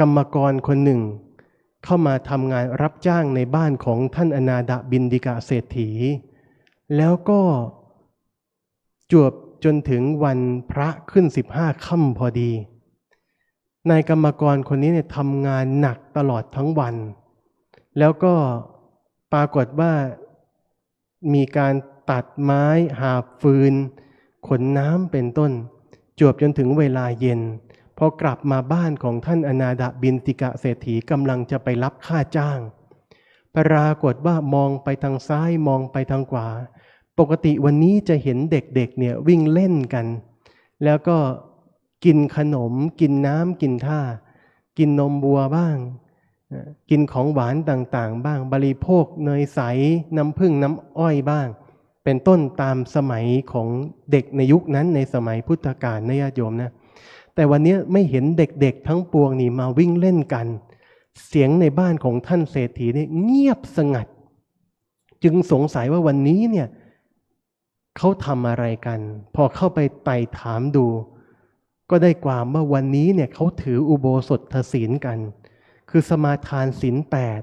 กรรมกรคนหนึ่งเข้ามาทำงานรับจ้างในบ้านของท่านอนาถบิณฑิกะเศรษฐีแล้วก็จวบจนถึงวันพระขึ้น15ค่ำพอดีนายกรรมกรคนนี้เนี่ยทำงานหนักตลอดทั้งวันแล้วก็ปรากฏว่ามีการตัดไม้หาบฟืนขนน้ำเป็นต้นจวบจนถึงเวลาเย็นพอกลับมาบ้านของท่านอนาถบิณฑิกะเศรษฐีกำลังจะไปรับค่าจ้างปรากฏว่ามองไปทางซ้ายมองไปทางขวาปกติวันนี้จะเห็นเด็กๆเนี่ยวิ่งเล่นกันแล้วก็กินขนมกินน้ำกินท่ากินนมบัวบ้างกินของหวานต่างๆบ้างบริโภคเนยใสน้ำผึ้งน้ำอ้อยบ้างเป็นต้นตามสมัยของเด็กในยุคนั้นในสมัยพุทธกาลนะญาติโยมนะแต่วันนี้ไม่เห็นเด็กๆทั้งปวงนี่มาวิ่งเล่นกันเสียงในบ้านของท่านเศรษฐีนี่เงียบสงัดจึงสงสัยว่าวันนี้เนี่ย เขาทำอะไรกันพอเข้าไปไต่ถามดูก็ได้ความว่าวันนี้เนี่ยเขาถืออุโบสถศีลกันคือสมาทานศีล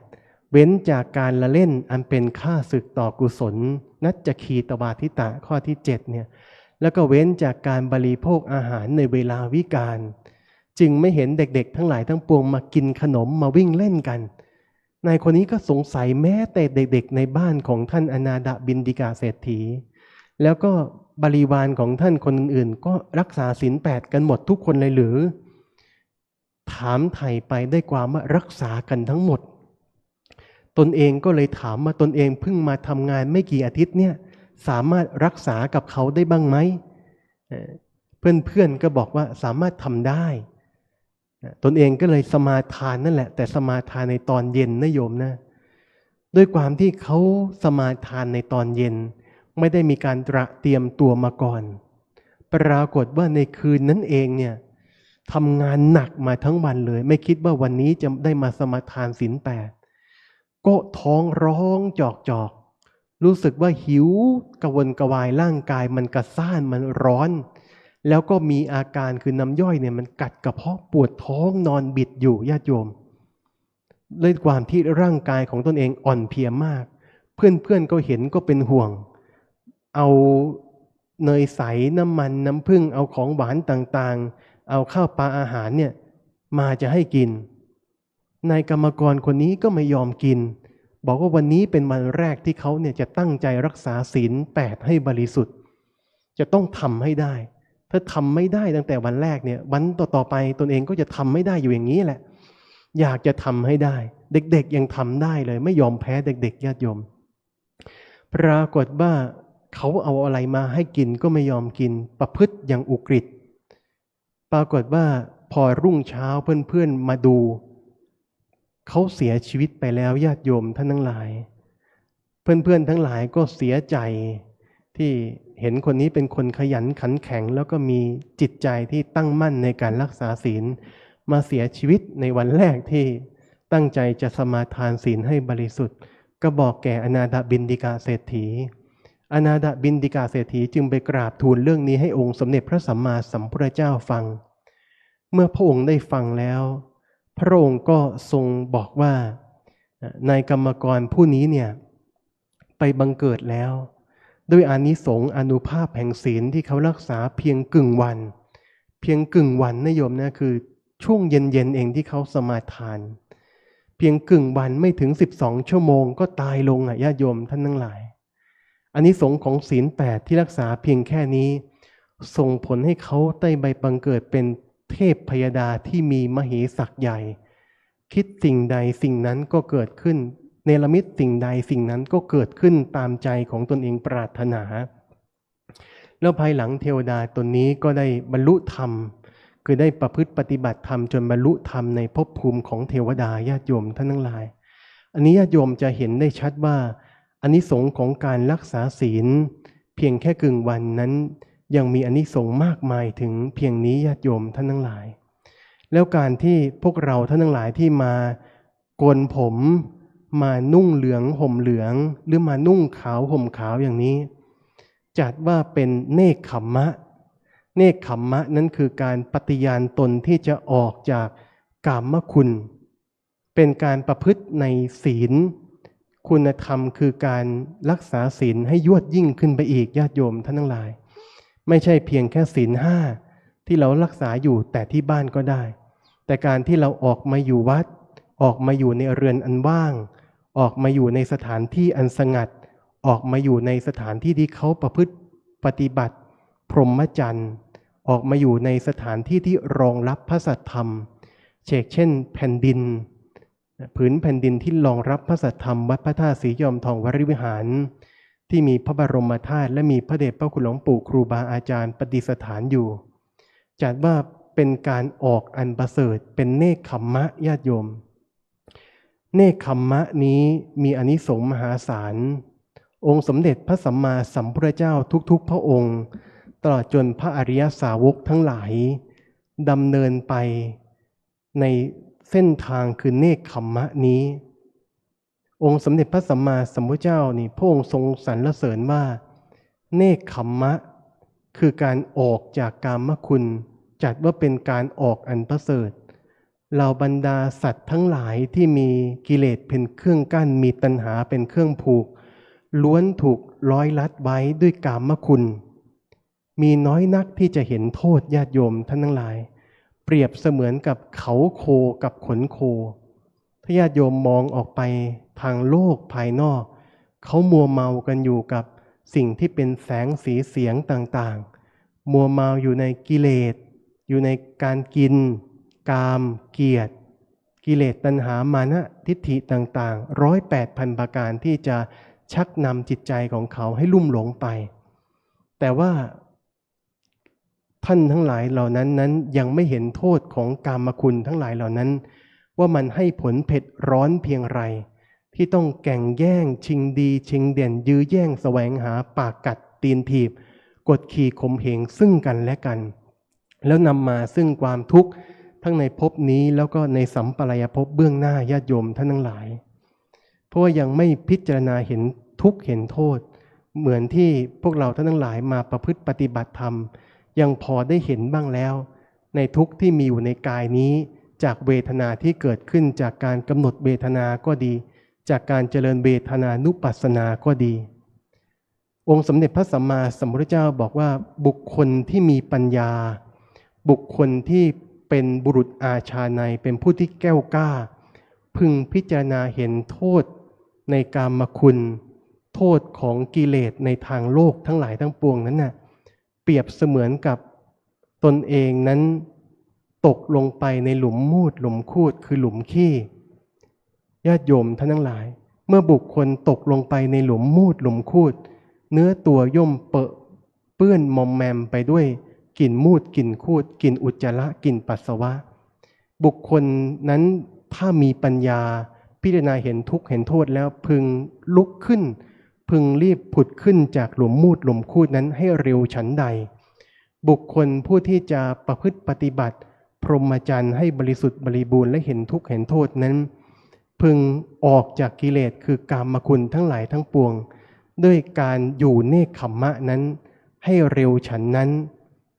8เว้นจากการละเล่นอันเป็นค่าศึกต่อกุศลนัจจคีตวาทิตะข้อที่7เนี่ยแล้วก็เว้นจากการบริโภคอาหารในเวลาวิกาลจึงไม่เห็นเด็กๆทั้งหลายทั้งปวงมากินขนมมาวิ่งเล่นกันนายคนนี้ก็สงสัยแม้แต่เด็กๆในบ้านของท่านอนาถบิณฑิกาเศรษฐีแล้วก็บริวารของท่านคนอื่นๆก็รักษาศีล 8กันหมดทุกคนเลยหรือถามไถ่ไปได้ความว่ารักษากันทั้งหมดตนเองก็เลยถามมาตนเองเพิ่งมาทำงานไม่กี่อาทิตย์เนี่ยสามารถรักษากับเขาได้บ้างไหมเพื่อนๆก็บอกว่าสามารถทำได้ตนเองก็เลยสมาทานนั่นแหละแต่สมาทานในตอนเย็นนะโยมนะด้วยความที่เขาสมาทานในตอนเย็นไม่ได้มีการเตรียมตัวมาก่อนปรากฏว่าในคืนนั้นเองเนี่ยทำงานหนักมาทั้งวันเลยไม่คิดว่าวันนี้จะได้มาสมาทานศีล 8ก็ท้องร้องจอกรู้สึกว่าหิวกระวนกระวายร่างกายมันกระซ่านมันร้อนแล้วก็มีอาการคือน้ำย่อยเนี่ยมันกัดกระเพาะปวดท้องนอนบิดอยู่ญาติโยมด้วยความที่ร่างกายของตนเองอ่อนเพลียมากเพื่อนๆก็เห็นก็เป็นห่วงเอาเนยใสน้ำมันน้ำผึ้งเอาของหวานต่างๆเอาข้าวปลาอาหารเนี่ยมาจะให้กินนายกรรมกรคนนี้ก็ไม่ยอมกินบอกว่าวันนี้เป็นวันแรกที่เขาเนี่ยจะตั้งใจรักษาศีล 8ให้บริสุทธิ์จะต้องทำให้ได้ถ้าทำไม่ได้ตั้งแต่วันแรกเนี่ยวันต่อไปตนเองก็จะทำไม่ได้อยู่อย่างนี้แหละอยากจะทำให้ได้เด็กๆยังทำได้เลยไม่ยอมแพ้เด็กๆญาติโยมปรากฏว่าเขาเอาอะไรมาให้กินก็ไม่ยอมกินประพฤติอย่างอุกฤษปรากฏว่าพอรุ่งเช้าเพื่อนๆมาดูเขาเสียชีวิตไปแล้วญาติโยมท่านทั้งหลายเพื่อนๆทั้งหลายก็เสียใจที่เห็นคนนี้เป็นคนขยันขันแข็งแล้วก็มีจิตใจที่ตั้งมั่นในการรักษาศีลมาเสียชีวิตในวันแรกที่ตั้งใจจะสมาทานศีลให้บริสุทธิ์ก็บอกแก่อนาถบิณฑิกาเศรษฐีอนาถบิณฑิกาเศรษฐีจึงไปกราบทูลเรื่องนี้ให้องค์สมเด็จพระสัมมาสัมพุทธเจ้าฟังเมื่อพระองค์ได้ฟังแล้วพระองค์ก็ทรงบอกว่านายกรรมกรผู้นี้เนี่ยไปบังเกิดแล้วด้วยอานิสงส์อานุภาพแห่งศีลที่เขารักษาเพียงกึ่งวันนะโยมนะคือช่วงเย็นๆเองที่เขาสมาทานเพียงกึ่งวันไม่ถึง12 ชั่วโมงก็ตายลงญาติโยมท่านทั้งหลายอานิสงส์ของศีล 8ที่รักษาเพียงแค่นี้ส่งผลให้เขาได้ไปบังเกิดเป็นเทพพยดาที่มีมเหศักย์ใหญ่คิดสิ่งใดสิ่งนั้นก็เกิดขึ้นเนรมิตสิ่งใดสิ่งนั้นก็เกิดขึ้นตามใจของตนเองปรารถนาแล้วภายหลังเทวดาตนนี้ก็ได้บรรลุธรรมคือได้ประพฤติปฏิบัติธรรมจนบรรลุธรรมในภพภูมิของเทวดาญาติโยมท่านทั้งหลายอันนี้ญาติโยมจะเห็นได้ชัดว่าอานิสงส์ของการรักษาศีลเพียงแค่กึ่งวันนั้นยังมีอานิสงส์มากมายถึงเพียงนี้ญาติโยมท่านทั้งหลายแล้วการที่พวกเราท่านทั้งหลายที่มาโกนผมมานุ่งเหลืองห่มเหลืองหรือมานุ่งขาวห่มขาวอย่างนี้จัดว่าเป็นเนกขัมมะเนกขัมมะนั้นคือการปฏิญาณตนที่จะออกจากกามคุณเป็นการประพฤติในศีลคุณธรรมคือการรักษาศีลให้ยวดยิ่งขึ้นไปอีกญาติโยมท่านทั้งหลายไม่ใช่เพียงแค่ศีล 5ที่เรารักษาอยู่แต่ที่บ้านก็ได้แต่การที่เราออกมาอยู่วัดออกมาอยู่ในเรือนอันว่างออกมาอยู่ในสถานที่อันสงัดออกมาอยู่ในสถานที่ที่เขาประพฤติปฏิบัติพรหมจรรย์ออกมาอยู่ในสถานที่ที่รองรับพระสัทธรรมเช่นแผ่นดินผืนแผ่นดินที่รองรับพระสัทธรรมวัดพระธาตุศรีจอมทองวรวิหารที่มีพระบรมธาตุและมีพระเดชพระคุณหลวงปู่ครูบาอาจารย์ประดิษฐานอยู่จัดว่าเป็นการออกอันประเสริฐเป็นเนกขัมมะญาติโยมเนกขัมมะนี้มีอานิสงส์มหาศาลองค์สมเด็จพระสัมมาสัมพุทธเจ้าทุกๆพระองค์ตลอดจนพระอริยสาวกทั้งหลายดำเนินไปในเส้นทางคือเนกขัมมะนี้องค์สมเด็จพระสัมมาสัมพุทธเจ้านี่พระองค์ทรงสรรเสริญว่า เนกขัมมะคือการออกจากกามคุณจัดว่าเป็นการออกอันประเสริฐเหล่าบรรดาสัตว์ทั้งหลายที่มีกิเลสเป็นเครื่องกั้นมีตัณหาเป็นเครื่องผูกล้วนถูกร้อยลัดไว้ด้วยกามคุณมีน้อยนักที่จะเห็นโทษญาติโยมท่านทั้งหลายเปรียบเสมือนกับเขาโคกับขนโคถ้าญาติโยมมองออกไปทางโลกภายนอกเขามัวเมากันอยู่กับสิ่งที่เป็นแสงสีเสียงต่างๆมัวเมาอยู่ในกิเลสอยู่ในการกินกามเกียรติกิเลสตัณหามานะทิฏฐิต่างๆ108,000 ประการที่จะชักนำจิตใจของเขาให้ลุ่มหลงไปแต่ว่าท่านทั้งหลายเหล่านั้นยังไม่เห็นโทษของกามคุณทั้งหลายเหล่านั้นว่ามันให้ผลเผ็ดร้อนเพียงไรที่ต้องแก่งแย่งชิงดีชิงเด่นยื้อแย่งแสวงหาปากกัดตีนถีบกดขี่ข่มเหงซึ่งกันและกันแล้วนำมาซึ่งความทุกข์ทั้งในภพนี้แล้วก็ในสัมปรายภพเบื้องหน้าญาติโยมท่านทั้งหลายเพราะว่ายังไม่พิจารณาเห็นทุกข์เห็นโทษเหมือนที่พวกเราท่านทั้งหลายมาประพฤติปฏิบัติธรรมยังพอได้เห็นบ้างแล้วในทุกข์ที่มีอยู่ในกายนี้จากเวทนาที่เกิดขึ้นจากการกำหนดเวทนาก็ดีจากการเจริญเวทนานุปัสสนาก็ดีองค์สมเด็จพระสัมมาสัมพุทธเจ้าบอกว่าบุคคลที่มีปัญญาบุคคลที่เป็นบุรุษอาชาไนเป็นผู้ที่แก้วกล้าพึงพิจารณาเห็นโทษในกามคุณโทษของกิเลสในทางโลกทั้งหลายทั้งปวงนั้นน่ะเปรียบเสมือนกับตนเองนั้นตกลงไปในหลุมมูดหลุมคูดคือหลุมขี้ญาติโยมท่านทั้งหลายเมื่อบุคคลตกลงไปในหลุมมูดหลุมคูดเนื้อตัวย่อมเปื้อนมอมแมมไปด้วยกลิ่นมูดกลิ่นคูดกลิ่นอุจจาระกลิ่นปัสสาวะบุคคลนั้นถ้ามีปัญญาพิจารณาเห็นทุกข์เห็นโทษแล้วพึงลุกขึ้นพึงรีบผุดขึ้นจากหลุมมูดหลุมคูดนั้นให้เร็วฉันใดบุคคลผู้ที่จะประพฤติปฏิบัติพรหมจรรย์ให้บริสุทธิ์บริบูรณ์และเห็นทุกข์เห็นโทษนั้นพึงออกจากกิเลสคือกามคุณทั้งหลายทั้งปวงด้วยการอยู่เนกขัมมะนั้นให้เร็วฉันนั้น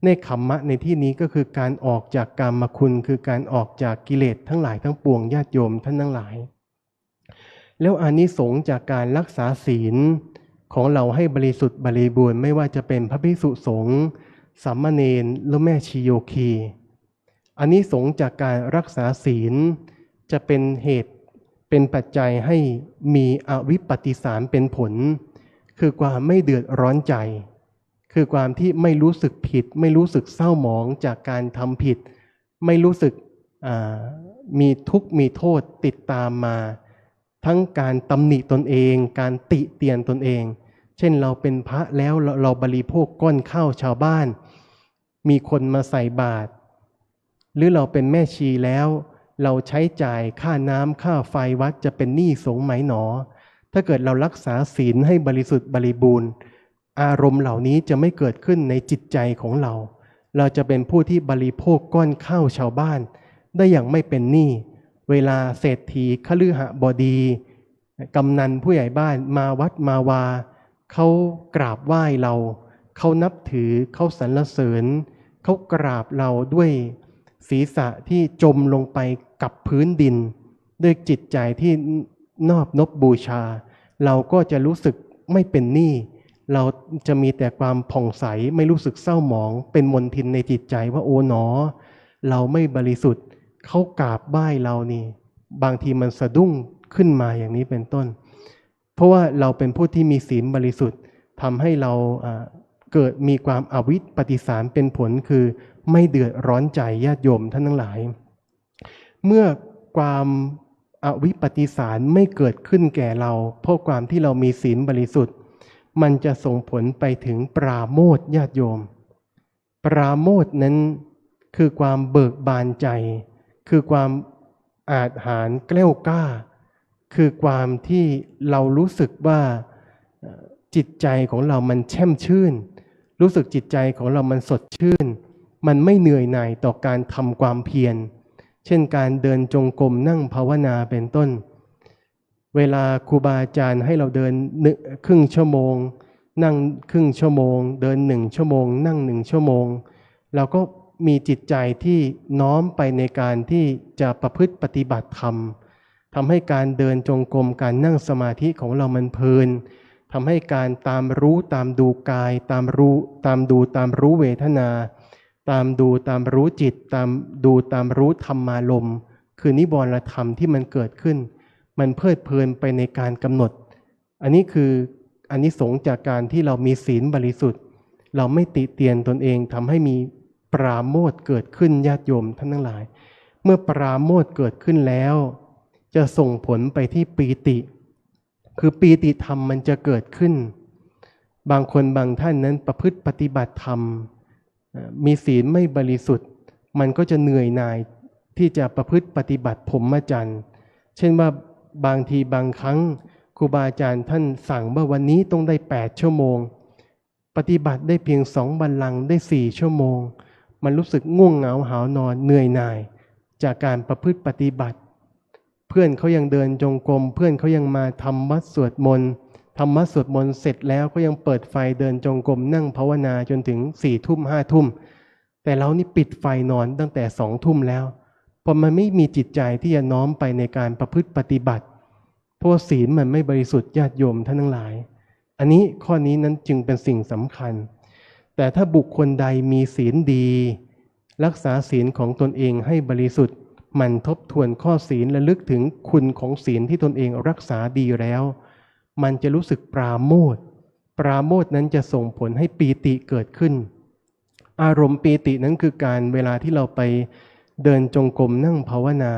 เนกขัมมะในที่นี้ก็คือการออกจากกามคุณคือการออกจากกิเลสทั้งหลายทั้งปวงญาติโยมท่านทั้งหลายแล้วอานิสงส์จากการรักษาศีลของเราให้บริสุทธิ์บริบูรณ์ไม่ว่าจะเป็นพระภิกษุสงฆ์สามเณรหรือแม่ชีโยคีอานิสงส์จากการรักษาศีลจะเป็นเหตุเป็นปัจจัยให้มีอวิปปิสารเป็นผลคือความไม่เดือดร้อนใจคือความที่ไม่รู้สึกผิดไม่รู้สึกเศร้าหมองจากการทำผิดไม่รู้สึกมีทุกข์มีโทษติดตามมาทั้งการตำหนิตนเองการติเตียนตนเองเช่นเราเป็นพระแล้วเราบริโภคก้อนข้าวชาวบ้านมีคนมาใส่บาตรหรือเราเป็นแม่ชีแล้วเราใช้จ่ายค่าน้ำค่าไฟวัดจะเป็นหนี้สงฆ์ไหมหนอถ้าเกิดเรารักษาศีลให้บริสุทธิ์บริบูรณ์อารมณ์เหล่านี้จะไม่เกิดขึ้นในจิตใจของเราเราจะเป็นผู้ที่บริโภคก้อนข้าวชาวบ้านได้อย่างไม่เป็นหนี้เวลาเศรษฐีคฤหบดีกำนันผู้ใหญ่บ้านมาวัดมาวาเขากราบไหว้เราเขานับถือเขาสรรเสริญเขากราบเราด้วยศีรษะที่จมลงไปกับพื้นดินด้วยจิตใจที่นอบนบบูชาเราก็จะรู้สึกไม่เป็นหนี้เราจะมีแต่ความผ่องใสไม่รู้สึกเศร้าหมองเป็นมลทินในจิตใจว่าโอ๋หนอเราไม่บริสุทธิ์เขากราบไหว้เรานี่บางทีมันสะดุ้งขึ้นมาอย่างนี้เป็นต้นเพราะว่าเราเป็นผู้ที่มีศีลบริสุทธิ์ทำให้เราเกิดมีความอวิปปิสารเป็นผลคือไม่เดือดร้อนใจญาติโยมท่านทั้งหลายเมื่อความอวิปปิสารไม่เกิดขึ้นแก่เราเพราะความที่เรามีศีลบริสุทธิ์มันจะส่งผลไปถึงปราโมทย์ญาติโยมปราโมทย์นั้นคือความเบิกบานใจคือความอาจหาญแกล้วกล้าคือความที่เรารู้สึกว่าจิตใจของเรามันแช่มชื่นรู้สึกจิตใจของเรามันสดชื่นมันไม่เหนื่อยหน่ายต่อการทำความเพียรเช่นการเดินจงกรมนั่งภาวนาเป็นต้นเวลาครูบาอาจารย์ให้เราเดินครึ่งชั่วโมง นั่งครึ่งชั่วโมงเดิน1 ชั่วโมงนั่ง1 ชั่วโมงเราก็มีจิตใจที่น้อมไปในการที่จะประพฤติปฏิบัติธรรมทำให้การเดินจงกรมการนั่งสมาธิของเรามันเพลินทำให้การตามรู้ตามดูกายตามรู้เวทนาตามรู้จิตตามรู้ธรรมารมณ์คือนิวรณธรรมที่มันเกิดขึ้นมันเพลิดเพลินไปในการกำหนดอันนี้คืออานิสงส์จากการที่เรามีศีลบริสุทธิ์เราไม่ติเตียนตนเองทำให้มีปราโมทย์เกิดขึ้นญาติโยมท่านทั้งหลายเมื่อปราโมทย์เกิดขึ้นแล้วจะส่งผลไปที่ปีติคือปีติธรรมมันจะเกิดขึ้นบางคนบางท่านนั้นประพฤติปฏิบัติธรรมมีศีลไม่บริสุทธิ์มันก็จะเหนื่อยหน่ายที่จะประพฤติปฏิบัติพรหมจรรย์เช่นว่าบางทีบางครั้งครูบาอาจารย์ท่านสั่งว่าวันนี้ต้องได้8 ชั่วโมงปฏิบัติได้เพียง2 บัลลังก์ได้4 ชั่วโมงมันรู้สึกง่วงเหงาหาวนอนเหนื่อยหน่ายจากการประพฤติปฏิบัติเพื่อนเขายังเดินจงกรมเพื่อนเขายังมาทำวัดสวดมนต์ทำวัดสวดมนต์เสร็จแล้วก็ยังเปิดไฟเดินจงกรมนั่งภาวนาจนถึง4 ทุ่ม5 ทุ่มแต่เรานี่ปิดไฟนอนตั้งแต่2 ทุ่มแล้วเพราะมันไม่มีจิตใจที่จะน้อมไปในการประพฤติปฏิบัติเพราะศีลมันไม่บริสุทธิ์ญาติโยมท่านทั้งหลายอันนี้ข้อนี้นั้นจึงเป็นสิ่งสำคัญแต่ถ้าบุคคลใดมีศีลดีรักษาศีลของตนเองให้บริสุทธิ์มันทบทวนข้อศีลและลึกถึงคุณของศีลที่ตนเองรักษาดีแล้วมันจะรู้สึกปราโมทย์นั้นจะส่งผลให้ปีติเกิดขึ้นอารมณ์ปีตินั้นคือการเวลาที่เราไปเดินจงกรมนั่งภาวนา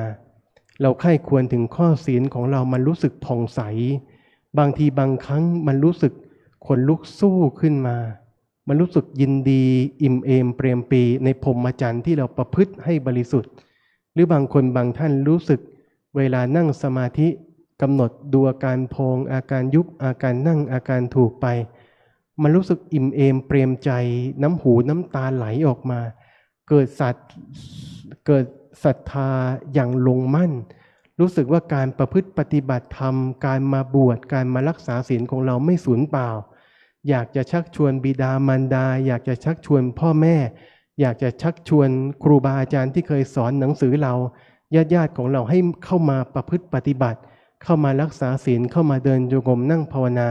เราใคร่ควรถึงข้อศีลของเรามันรู้สึกผ่องใสบางทีบางครั้งมันรู้สึกขนลุกสู้ขึ้นมามันรู้สึกยินดีอิ่มเอมเปรียมปรีในพรหมจรรย์ที่เราประพฤติให้บริสุทธิ์หรือบางคนบางท่านรู้สึกเวลานั่งสมาธิกำหนดดูอาการพองอาการยุบอาการนั่งอาการถูกไปมันรู้สึกอิ่มเอมเปรียมใจน้ำหูน้ำตาไหลออกมาเกิดศรัทธาอย่างลงมั่นรู้สึกว่าการประพฤติปฏิบัติธรรมการมาบวชการมารักษาศีลของเราไม่สูญเปล่าอยากจะชักชวนบิดามารดาอยากจะชักชวนพ่อแม่อยากจะชักชวนครูบาอาจารย์ที่เคยสอนหนังสือเราญาติของเราให้เข้ามาประพฤติปฏิบัติเข้ามารักษาศีลเข้ามาเดินโยกมนั่งภาวนา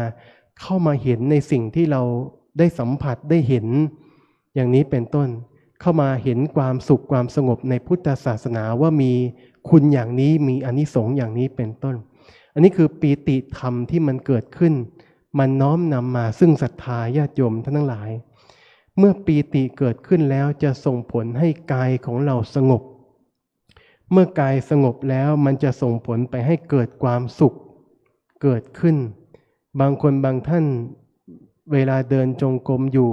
เข้ามาเห็นในสิ่งที่เราได้สัมผัสได้เห็นอย่างนี้เป็นต้นเข้ามาเห็นความสุขความสงบในพุทธศาสนาว่ามีคุณอย่างนี้มีอานิสงส์อย่างนี้เป็นต้นอันนี้คือปีติธรรมที่มันเกิดขึ้นมันน้อมนำมาซึ่งศรัทธาญาติโยมท่านทั้งหลายเมื่อปีติเกิดขึ้นแล้วจะส่งผลให้กายของเราสงบเมื่อกายสงบแล้วมันจะส่งผลไปให้เกิดความสุขเกิดขึ้นบางคนบางท่านเวลาเดินจงกรมอยู่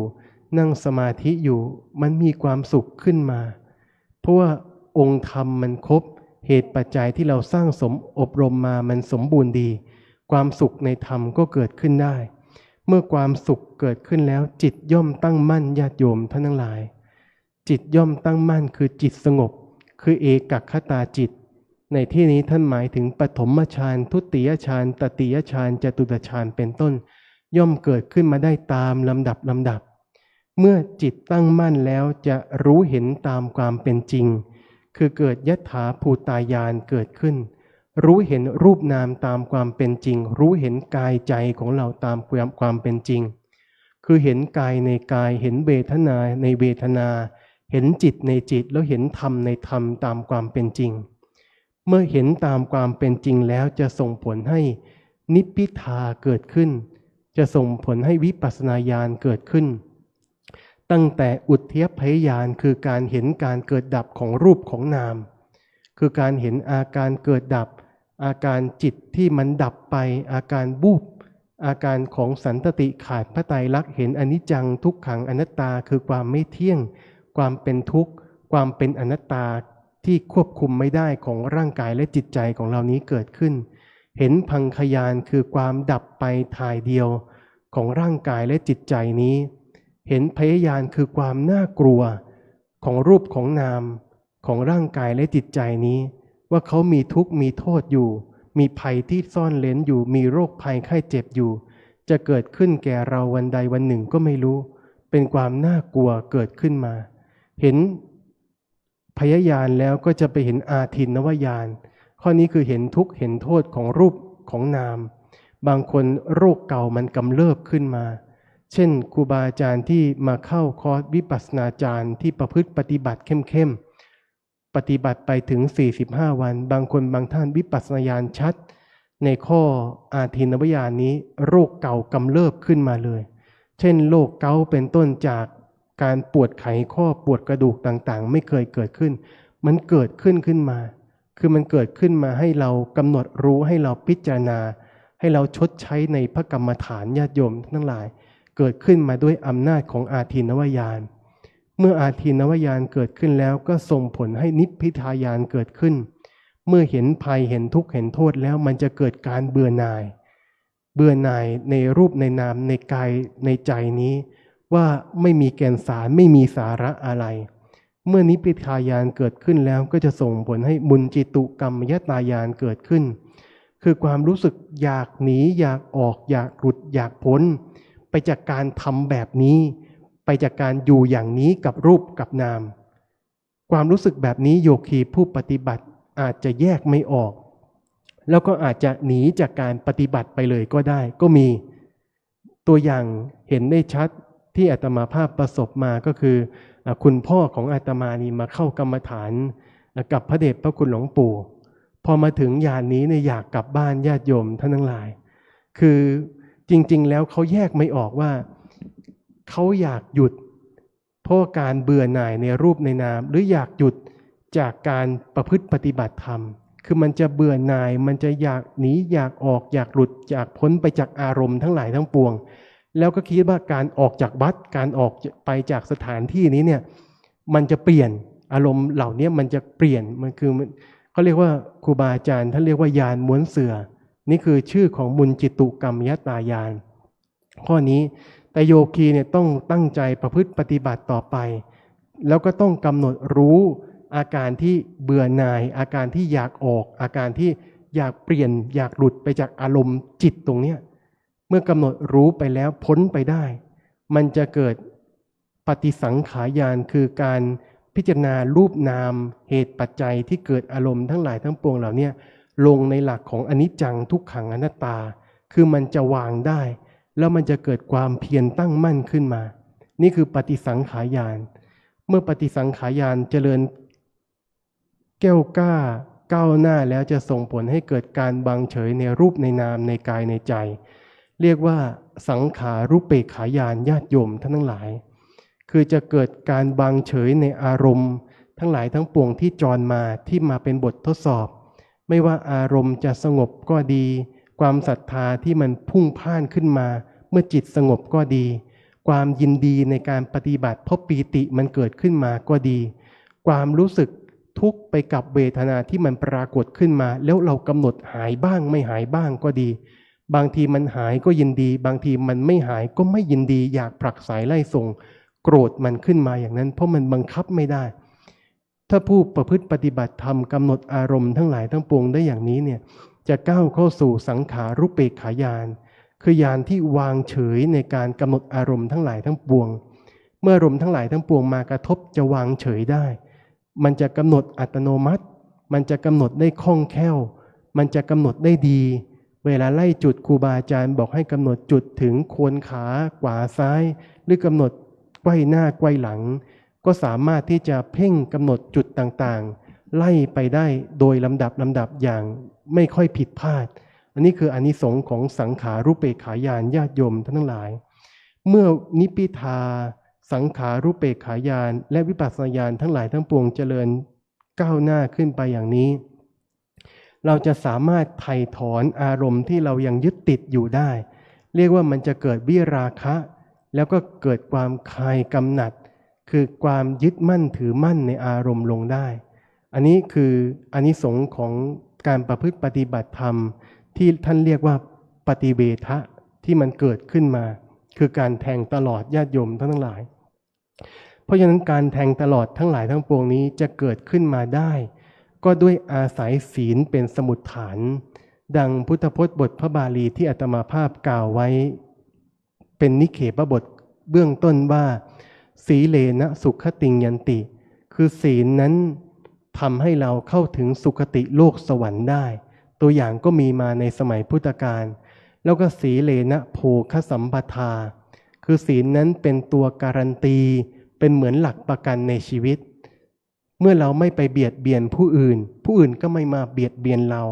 นั่งสมาธิอยู่มันมีความสุขขึ้นมาเพราะว่าองค์ธรรมมันครบเหตุปัจจัยที่เราสร้างอบรมมามันสมบูรณ์ดีความสุขในธรรมก็เกิดขึ้นได้เมื่อความสุขเกิดขึ้นแล้วจิตย่อมตั้งมั่นญาติโยมท่านทั้งหลายจิตย่อมตั้งมั่นคือจิตสงบคือเอกัคคตาจิตในที่นี้ท่านหมายถึงปฐมฌานทุติยฌานตติยฌานจตุตฌานเป็นต้นย่อมเกิดขึ้นมาได้ตามลำดับเมื่อจิตตั้งมั่นแล้วจะรู้เห็นตามความเป็นจริงคือเกิดยถาภูตายานเกิดขึ้นรู้เห็นรูปนามตามความเป็นจริงรู้เห็นกายใจของเราตามความเป็นจริงคือเห็นกายในกายเห็นเวทนาในเวทนาเห็นจิตในจิตแล้วเห็นธรรมในธรรมตามความเป็นจริงเมื่อเห็นตามความเป็นจริงแล้วจะส่งผลให้นิพพิทาเกิดขึ้นจะส่งผลให้วิปัสสนาญาณเกิดขึ้นตั้งแต่อุทธัพพยญาณคือการเห็นการเกิดดับของรูปของนามคือการเห็นอาการเกิดดับอาการจิตที่มันดับไปอาการบูบอาการของสันตติขาดพระไตรลักษณ์เห็นอนิจจังทุกขังอนัตตาคือความไม่เที่ยงความเป็นทุกข์ความเป็นอนัตตาที่ควบคุมไม่ได้ของร่างกายและจิตใจของเรานี้เกิดขึ้นเห็นพังคยานคือความดับไปถ่ายเดียวของร่างกายและจิตใจนี้เห็นพยญาณคือความน่ากลัวของรูปของนามของร่างกายและจิตใจนี้ว่าเขามีทุกข์มีโทษอยู่มีภัยที่ซ่อนเร้นอยู่มีโรคภัยไข้เจ็บอยู่ จะเกิดขึ้นแก่เราวันใดวันหนึ่งก็ไม่รู้เป็นความน่ากลัวเกิดขึ้นมาเห็นพยญาณแล้วก็จะไปเห็นอาทินนวญาณข้อนี้คือเห็นทุกข์เห็นโทษของรูปของนามบางคนโรคเก่ามันกำเริบขึ้นมาเช่นครูบาอาจารย์ที่มาเข้าคอร์สวิปัสสนาจารย์ที่ประพฤติปฏิบัติเข้มๆปฏิบัติไปถึง45วันบางคนบางท่านวิปัสสนาญาณชัดในข้ออาทินนวญาณนี้โรคเก่ากำเริบขึ้นมาเลยเช่นโรคเกาต์เป็นต้นจากการปวดไขข้อปวดกระดูกต่างๆไม่เคยเกิดขึ้นมันเกิดขึ้นมาคือมันเกิดขึ้นมาให้เรากำหนดรู้ให้เราพิจารณาให้เราชดใช้ในพระกรรมฐานญาติโยมทั้งหลายเกิดขึ้นมาด้วยอำนาจของอาทินนวญาณเมื่ออาทินนวญาณเกิดขึ้นแล้วก็ส่งผลให้นิพพิทายานเกิดขึ้นเมื่อเห็นภัยเห็นทุกข์เห็นโทษแล้วมันจะเกิดการเบื่อหน่ายในรูปในนามในกายในใจนี้ว่าไม่มีแก่นสารไม่มีสาระอะไรเมื่อนิพพิทายานเกิดขึ้นแล้วก็จะส่งผลให้มุนจิตุกรรมยตายานเกิดขึ้นคือความรู้สึกอยากหนีอยากออกอยากหลุดอยากพ้นไปจากการทำแบบนี้ไปจากการอยู่อย่างนี้กับรูปกับนามความรู้สึกแบบนี้โยคีผู้ปฏิบัติอาจจะแยกไม่ออกแล้วก็อาจจะหนีจากการปฏิบัติไปเลยก็ได้ก็มีตัวอย่างเห็นได้ชัดที่อาตมาภาพประสบมาก็คือคุณพ่อของอาตมานี่มาเข้ากรรมฐานกับพระเดชพระคุณหลวงปู่พอมาถึงยานนี้เนี่ยอยากกลับบ้านญาติโยมท่านทั้งหลายคือจริงๆแล้วเขาแยกไม่ออกว่าเขาอยากหยุดเพราะการเบื่อหน่ายในรูปในนามหรืออยากหยุดจากการประพฤติปฏิบัติธรรมคือมันจะเบื่อหน่ายมันจะอยากหนีอยากออกอยากหลุดอยากพ้นไปจากอารมณ์ทั้งหลายทั้งปวงแล้วก็คิดว่าการออกจากวัดการออกไปจากสถานที่นี้เนี่ยมันจะเปลี่ยนอารมณ์เหล่านี้มันจะเปลี่ยนมันคือเขาเรียกว่าครูบาอาจารย์ท่านเรียกว่ายานม้วนเสือนี่คือชื่อของมุนจิตุกรรมยตายานข้อนี้แต่โยคีเนี่ยต้องตั้งใจประพฤติปฏิบัติต่อไปแล้วก็ต้องกำหนดรู้อาการที่เบื่อหน่ายอาการที่อยากออกอาการที่อยากเปลี่ยนอยากหลุดไปจากอารมณ์จิตตรงเนี้ยเมื่อกำหนดรู้ไปแล้วพ้นไปได้มันจะเกิดปฏิสังขายานคือการพิจารณารูปนามเหตุปัจจัยที่เกิดอารมณ์ทั้งหลายทั้งปวงเหล่านี้ลงในหลักของอนิจจังทุกขังอนัตตาคือมันจะวางได้แล้วมันจะเกิดความเพียรตั้งมั่นขึ้นมานี่คือปฏิสังขายานเมื่อปฏิสังขายานเจริญแก้วกล้าก้าวหน้าแล้วจะส่งผลให้เกิดการวางเฉยในรูปในนามในกายในใจเรียกว่าสังขารุปเปกขายานญาติโยมท่านทั้งหลายคือจะเกิดการวางเฉยในอารมณ์ทั้งหลายทั้งปวงที่จรมาที่มาเป็นบททดสอบไม่ว่าอารมณ์จะสงบก็ดีความศรัทธาที่มันพุ่งพ่านขึ้นมาเมื่อจิตสงบก็ดีความยินดีในการปฏิบัติเพราะปีติมันเกิดขึ้นมาก็ดีความรู้สึกทุกข์ไปกับเวทนาที่มันปรากฏขึ้นมาแล้วเรากำหนดหายบ้างไม่หายบ้างก็ดีบางทีมันหายก็ยินดีบางทีมันไม่หายก็ไม่ยินดีอยากผลักไสไล่ส่งโกรธมันขึ้นมาอย่างนั้นเพราะมันบังคับไม่ได้ถ้าผู้ประพฤติปฏิบัติธรรมกำหนดอารมณ์ทั้งหลายทั้งปวงได้อย่างนี้เนี่ยจะก้าวเข้าสู่สังขารุปเปกขายานคือญาณที่วางเฉยในการกำหนดอารมณ์ทั้งหลายทั้งปวงเมื่ออารมณ์ทั้งหลายทั้งปวงมากระทบจะวางเฉยได้มันจะกำหนดอัตโนมัติมันจะกำหนดได้คล่องแคล่วมันจะกำหนดได้ดีเวลาไล่จุดครูบาอาจารย์บอกให้กำหนดจุดถึงโคนขาขวาซ้ายหรือกำหนดไกวหน้าไกวหลังก็สามารถที่จะเพ่งกำหนดจุดต่างๆไล่ไปได้โดยลำดับอย่างไม่ค่อยผิดพลาดอันนี้คืออานิสงส์ของสังขารุปเปกขายานญาติโยมท่านทั้งหลายเมื่อนิพพิทาสังขารุปเปกขายานและวิปัสสนาญาณทั้งหลายทั้งปวงเจริญก้าวหน้าขึ้นไปอย่างนี้เราจะสามารถไถ่ถอนอารมณ์ที่เรายังยึดติดอยู่ได้เรียกว่ามันจะเกิดวิราคะแล้วก็เกิดความคลายกำหนัดคือความยึดมั่นถือมั่นในอารมณ์ลงได้อันนี้คืออานิสงส์ของการประพฤติปฏิบัติธรรมที่ท่านเรียกว่าปฏิเวทะที่มันเกิดขึ้นมาคือการแทงตลอดญาติโยมทั้งหลายเพราะฉะนั้นการแทงตลอดทั้งหลายทั้งปวงนี้จะเกิดขึ้นมาได้ก็ด้วยอาศัยศีลเป็นสมุฏฐานดังพุทธพจน์บทพระบาลีที่อาตมาภาพกล่าวไว้ เป็นนิเคปบทเบื้องต้นว่าสีเลนะสุขติงยันติ คือศีลนั้นทำให้เราเข้าถึงสุคติโลกสวรรค์ได้ ตัวอย่างก็มีมาในสมัยพุทธกาลแล้วก็สีเลนะโภคสัมปทา คือศีลนั้นเป็นตัวการันตีเป็นเหมือนหลักประกันในชีวิต เมื่อเราไม่ไปเบียดเบียนผู้อื่น ผู้อื่นก็ไม่มาเบียดเบียนเรา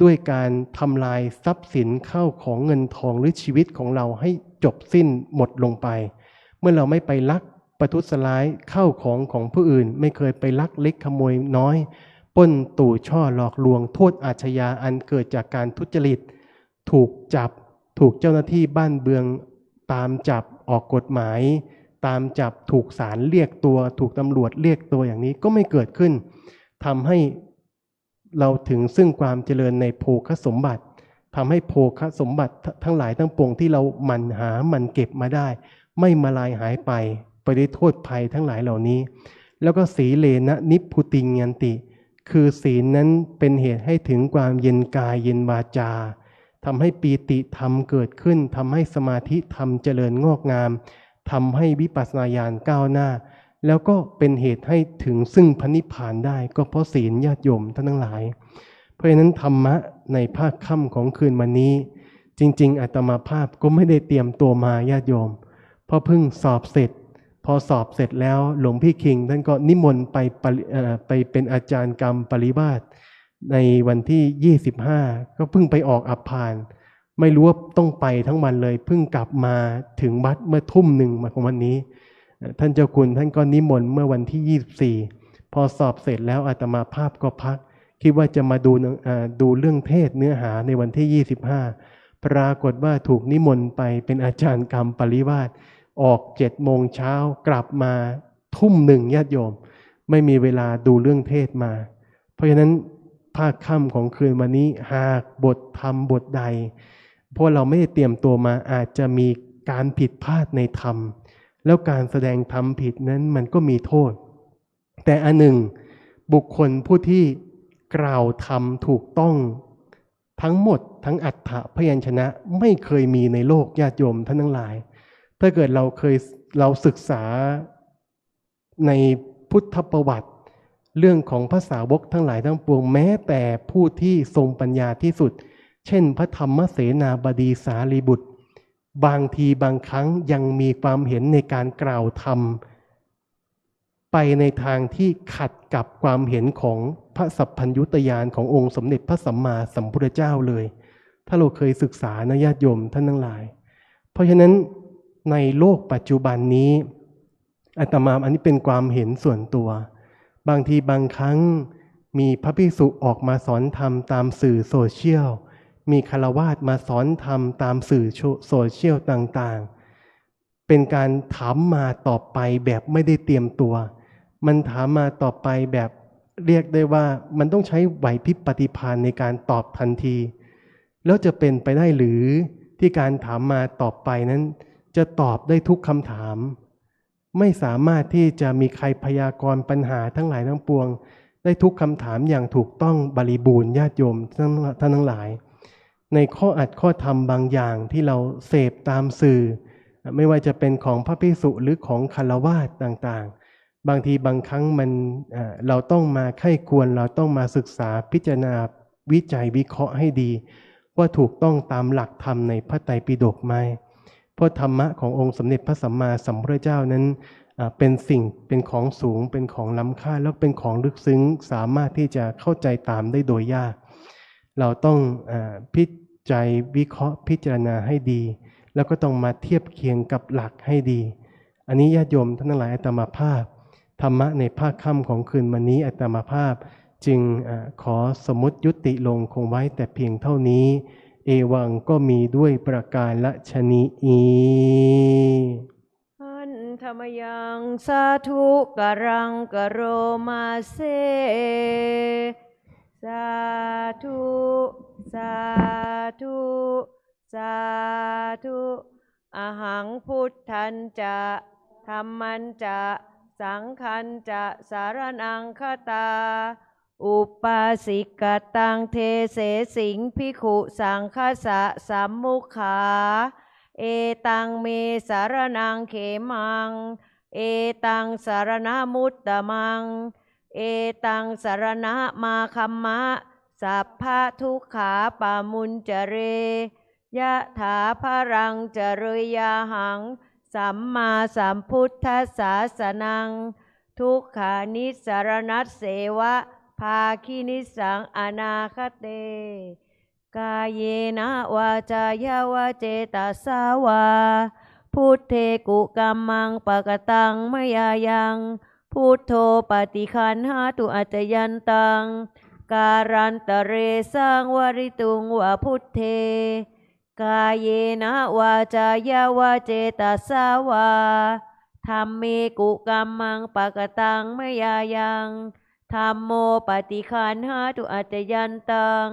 ด้วยการทำลายทรัพย์สินเข้าของเงินทองหรือชีวิตของเราให้จบสิ้นหมดลงไป เมื่อเราไม่ไปลักประทุษร้ายเข้าของผู้อื่น ไม่เคยไปลักเล็กขโมยน้อยปล้นตู่ช่อหลอกลวงโทษอาชญาอันเกิดจากการทุจริตถูกจับถูกเจ้าหน้าที่บ้านเบืองตามจับออกกฎหมายตามจับถูกศาลเรียกตัวถูกตำรวจเรียกตัวอย่างนี้ก็ไม่เกิดขึ้นทำให้เราถึงซึ่งความเจริญในโภคสมบัติทำให้โภคสมบัติทั้งหลายทั้งปวงที่เราหมั่นหามันเก็บมาได้ไม่มาลายหายไปด้วยโทษภัยทั้งหลายเหล่านี้แล้วก็สีเลนะนิพพุติงยันติคือศีลนั้นเป็นเหตุให้ถึงความเย็นกายเย็นวาจาทำให้ปีติธรรมเกิดขึ้นทำให้สมาธิธรรมเจริญงอกงามทำให้วิปัสสนาญาณก้าวหน้าแล้วก็เป็นเหตุให้ถึงซึ่งพระนิพพานได้ก็เพราะศีลญาติโยมท่านทั้งหลายเพราะฉะนั้นธรรมะในภาคค่ำของคืนวันนี้จริงๆอาตมาภาพก็ไม่ได้เตรียมตัวมาญาติโยมเพราะเพิ่งสอบเสร็จพอสอบเสร็จแล้วหลวงพี่คิงท่านก็นิมนต์ไปเป็นอาจารย์กรรมปริวาสในวันที่25ก็เพิ่งไปออกอัปพานไม่รู้ว่าต้องไปทั้งวันเลยเพิ่งกลับมาถึงวัดเมื่อทุ่มหนึ่งมาของวันนี้ท่านเจ้าคุณท่านก็นิมนต์เมื่อวันที่24พอสอบเสร็จแล้วอาตมาภาพก็พักคิดว่าจะมาดูเรื่องเทศเนื้อหาในวันที่25ปรากฏว่าถูกนิมนต์ไปเป็นอาจารย์กรรมปริวาสออก7 โมงเช้ากลับมาทุ่มหนึ่งญาติโยมไม่มีเวลาดูเรื่องเทศมาเพราะฉะนั้นภาคค่ำของคืนวันนี้หากบทธรรมบทใดเพราะเราไม่ได้เตรียมตัวมาอาจจะมีการผิดพลาดในธรรมแล้วการแสดงธรรมผิดนั้นมันก็มีโทษแต่อันหนึ่งบุคคลผู้ที่กล่าวธรรมถูกต้องทั้งหมดทั้งอัฏฐพยัญชนะไม่เคยมีในโลกญาติโยมท่านทั้งหลายถ้าเกิดเราศึกษาในพุทธประวัติเรื่องของภาษาวกทั้งหลายทั้งปวงแม้แต่ผู้ที่ทรงปัญญาที่สุดเช่นพระธรรมเสนาบดีสารีบุตรบางทีบางครั้งยังมีความเห็นในการกล่าวธรรมไปในทางที่ขัดกับความเห็นของพระสัพพัญญุตญาณขององค์สมเด็จพระสัมมาสัมพุทธเจ้าเลยถ้าเราเคยศึกษานะญาติโยมท่านทั้งหลายเพราะฉะนั้นในโลกปัจจุบันนี้อาตมาอันนี้เป็นความเห็นส่วนตัวบางทีบางครั้งมีพระภิกษุออกมาสอนธรรมตามสื่อโซเชียลมีฆราวาสมาสอนธรรมตามสื่อโซเชียลต่างๆเป็นการถามมาตอบไปแบบไม่ได้เตรียมตัวมันถามมาตอบไปแบบเรียกได้ว่ามันต้องใช้ไหวพริบปฏิภาณในการตอบทันทีแล้วจะเป็นไปได้หรือที่การถามมาตอบไปนั้นจะตอบได้ทุกคำถามไม่สามารถที่จะมีใครพยากรณ์ปัญหาทั้งหลายทั้งปวงได้ทุกคำถามอย่างถูกต้องบริบูรณ์ญาติโยมท่านทั้งหลายในข้ออัดข้อธรรมบางอย่างที่เราเสพตามสื่อไม่ว่าจะเป็นของพระภิกษุหรือของฆราวาสต่างๆบางทีบางครั้งเราต้องมาไข้ควรเราต้องมาศึกษาพิจารณาวิจัยวิเคราะห์ให้ดีว่าถูกต้องตามหลักธรรมในพระไตรปิฎกไหมเพราะธรรมะขององค์สมเด็จพระสัมมาสัมพุทธเจ้านั้นเป็นของสูงเป็นของล้ำค่าแล้วเป็นของลึกซึ้งสามารถที่จะเข้าใจตามได้โดยยากเราต้องพิจัยวิเคราะห์พิจารณาให้ดีแล้วก็ต้องมาเทียบเคียงกับหลักให้ดีอันนี้ญาติโยมท่านทั้งหลายอาตมาภาพธรรมะในภาคค่ำของคืนวันนี้อาตมาภาพจึงขอสมมุติยุติลงคงไว้แต่เพียงเท่านี้เอวังก็มีด้วยประการฉนี้อันธรรมยังสาธุกรังกโรมาเซสาธุสาธุสาธุอหังพุทธันจะธัมมันจะสังฆันจะสารนังคตาอุปาสิกตังเทเสสิงภิกขุสังฆสะสัมมุขา เอตังเมสารนังเขมังเอตังสารณมุตตมังเอตังสารณมาคัมมะสัพพะทุกขาปามุญจเรยะถาพรังจริยาหังสัมมาสัมพุทธัสสะสนังทุกขานิสรณัสเสวะภาคินิสังอนาคเตกายเยนะวาจายาวาเจตสาวาพุทเทกุกัมมังปะกตังมยายังพุทโธปฏิคันหาตุอัจจยันตังการันตเรสังวริตุงวะพุทเทกายเยนะวาจายาวาเจตสาวาธัมเมกุกัมมังปะกตังมยายังธัมโมปฏิคันหาตุอัจจยันตัง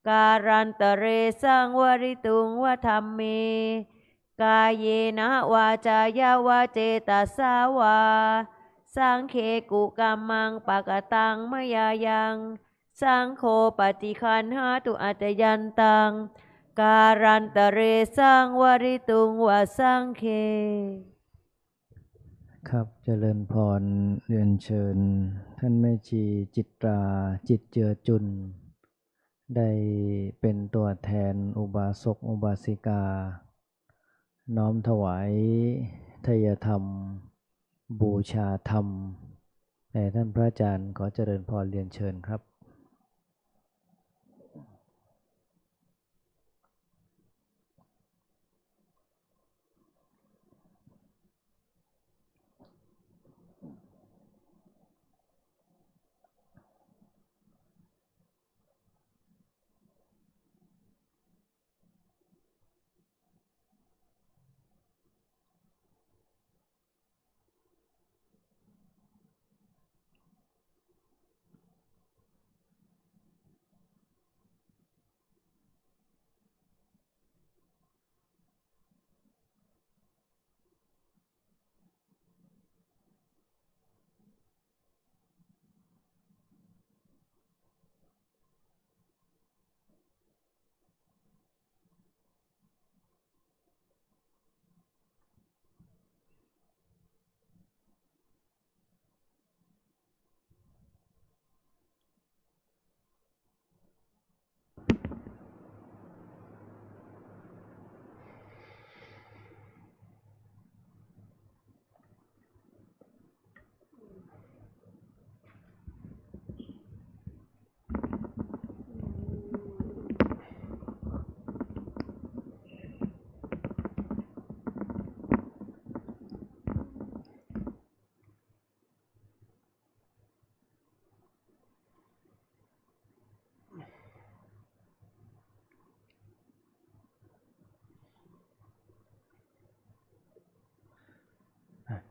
การันตเรสังวริตุงวะธัมเมกายเยนะวาจายาวาเจตสาวาสังเคกุกัมมังปะกตังมยายังสังโฆปฏิคันหาตุอัจจยันตังการันตเรสังวริตุงวะสังเคครับเจริญพรเรียนเชิญท่านแม่ชีจิตราจิตเจือจุนได้เป็นตัวแทนอุบาสกอุบาสิกาน้อมถวายทายธรรมบูชาธรรมแด่ท่านพระอาจารย์ขอเจริญพรเรียนเชิญครับ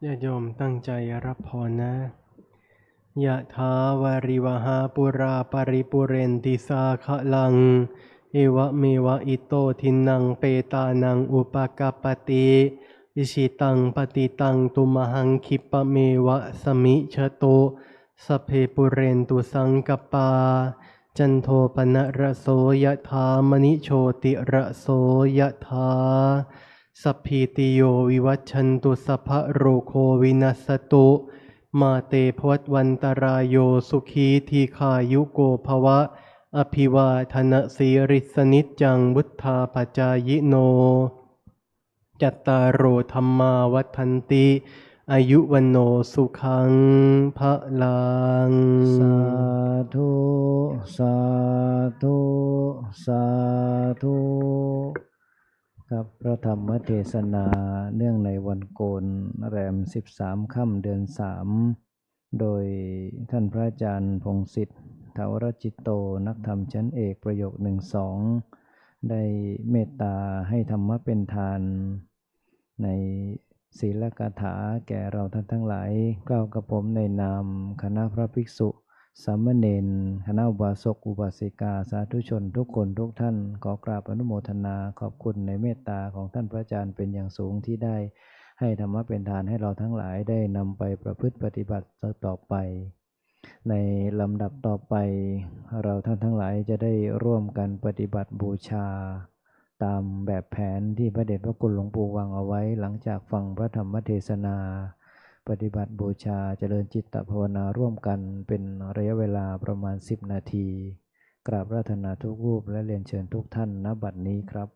ญาติโยมตั้งใจรับพรนะยะถาวาริวหาปุราปริปุเรนติสาคะลังเอวะเมวะอิโตทินังเปตานังอุปกปปติอิชิตังปฏิตังตุมหังคิปะเมวะสมิชโตสัพเพปุเรนตุสังกปาจันโทปนะระโสยะถามณิโชติระโสยะถาสัพพิติโยวิวัชชันตุสัพพะโรโควินัสตุมาเตภวัตวันตรายโยสุขีทีขายุโกภวะอภิวาทนสีริสนิจจังวุธาปจายโนจัตตารโอธรรมาวัฏันติอายุวันโนสุขังพะลังสาธุสาธุสาธุครับพระธรรมเทศนาเนื่องในวันโกนแรม13 ค่ำเดือน 3โดยท่านพระอาจารย์พงษ์สิทธิ์ถาวรจิตโตนักธรรมชั้นเอกประโยค 1-2 ได้เมตตาให้ธรรมะเป็นทานในศีลกถาแก่เราท่านทั้งหลายกล่าวกับผมในนามคณะพระภิกษุสามเณรคณะอุบาสกอุบาสิกาสาธุชนทุกคนทุกท่านขอกราบอนุโมทนาขอบคุณในเมตตาของท่านพระอาจารย์เป็นอย่างสูงที่ได้ให้ธรรมะเป็นทานให้เราทั้งหลายได้นำไปประพฤติปฏิบัติต่อไปในลำดับต่อไปเราท่านทั้งหลายจะได้ร่วมกันปฏิบัติบูชา ตามแบบแผนที่พระเดชพระคุณหลวงปู่วางเอาไว้หลังจากฟังพระธรรมเทศนา ปฏิบัติบูชาเจริญจิตภาวนาร่วมกันเป็นระยะเวลาประมาณ10 นาทีกราบราธนาทุกรูปและเรียนเชิญทุกท่านณบัดนี้ครับ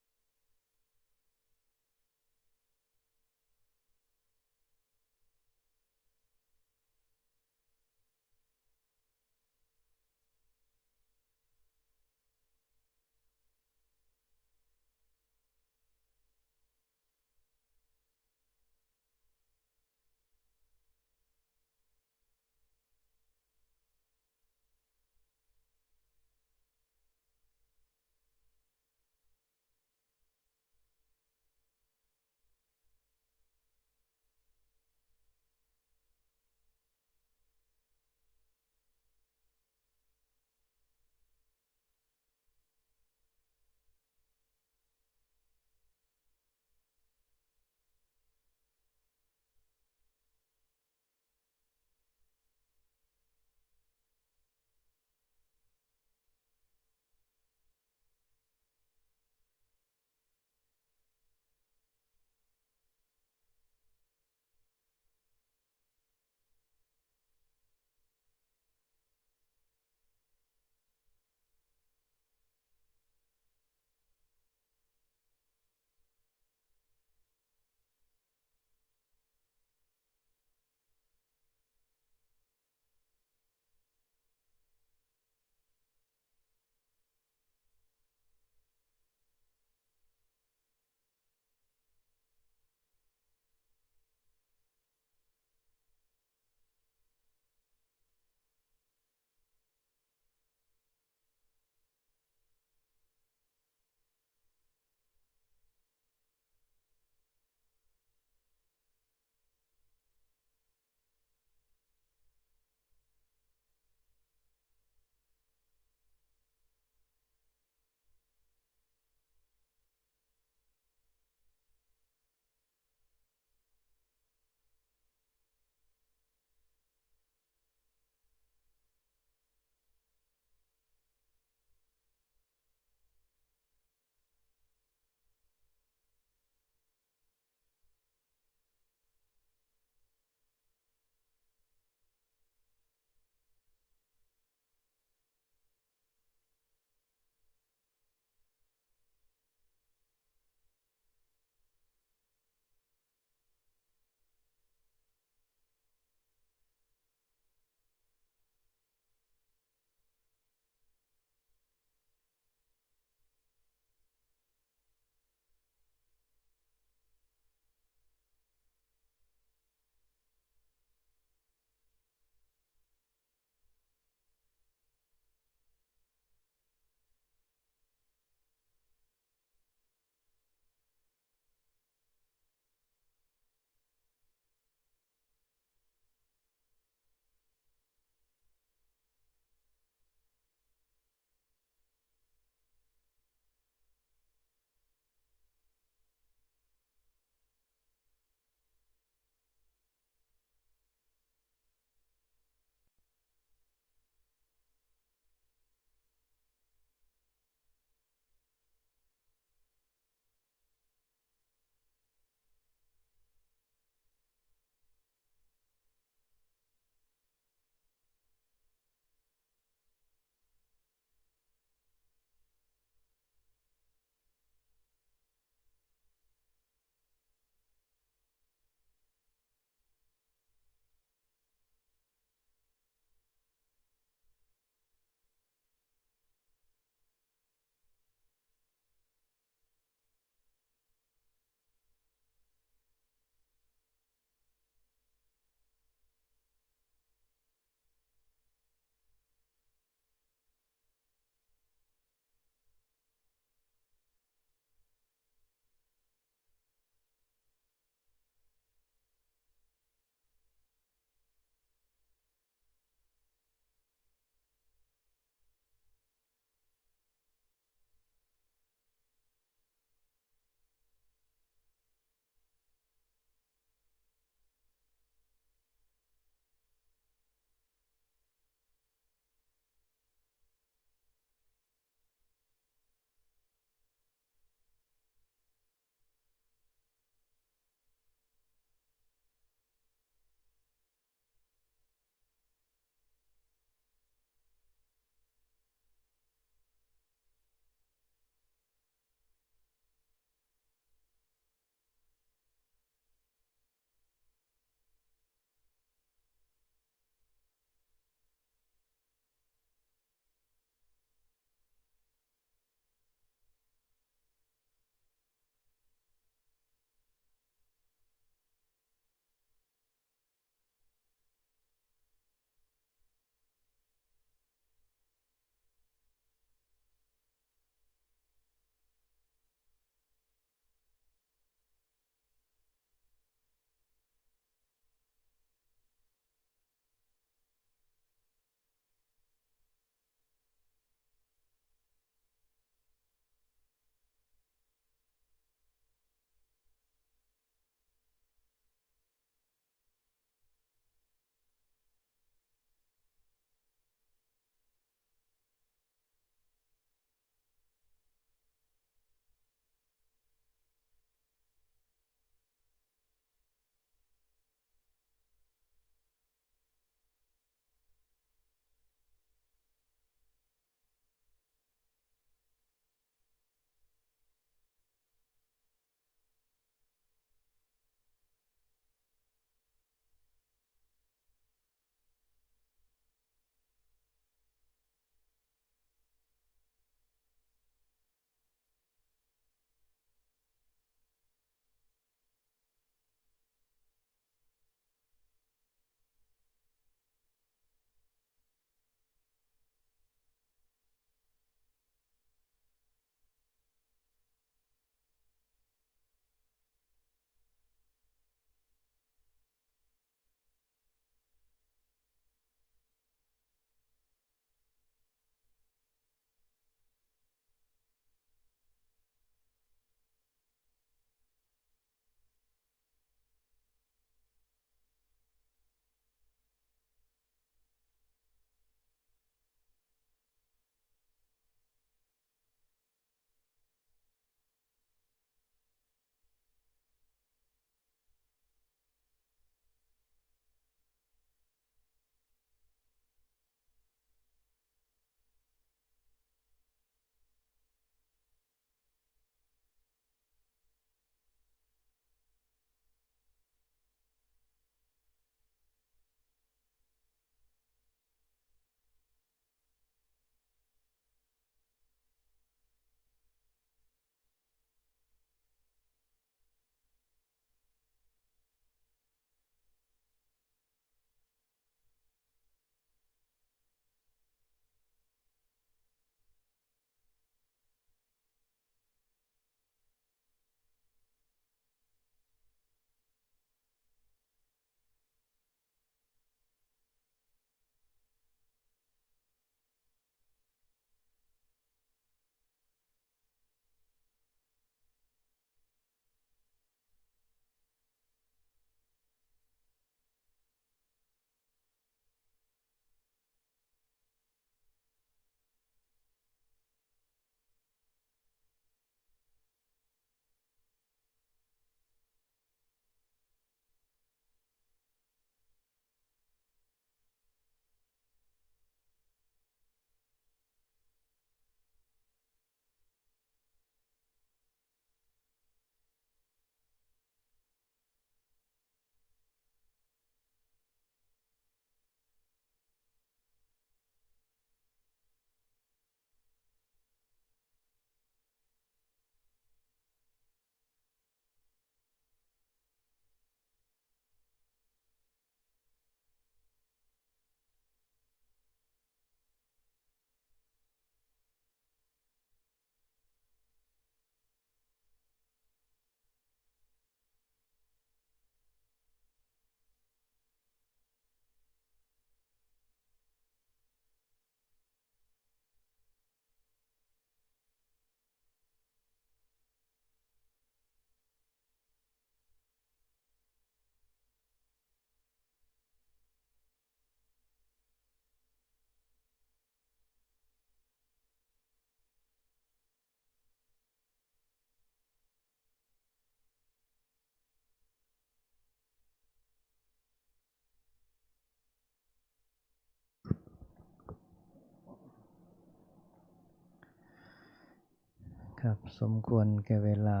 ครับสมควรแก่เวลา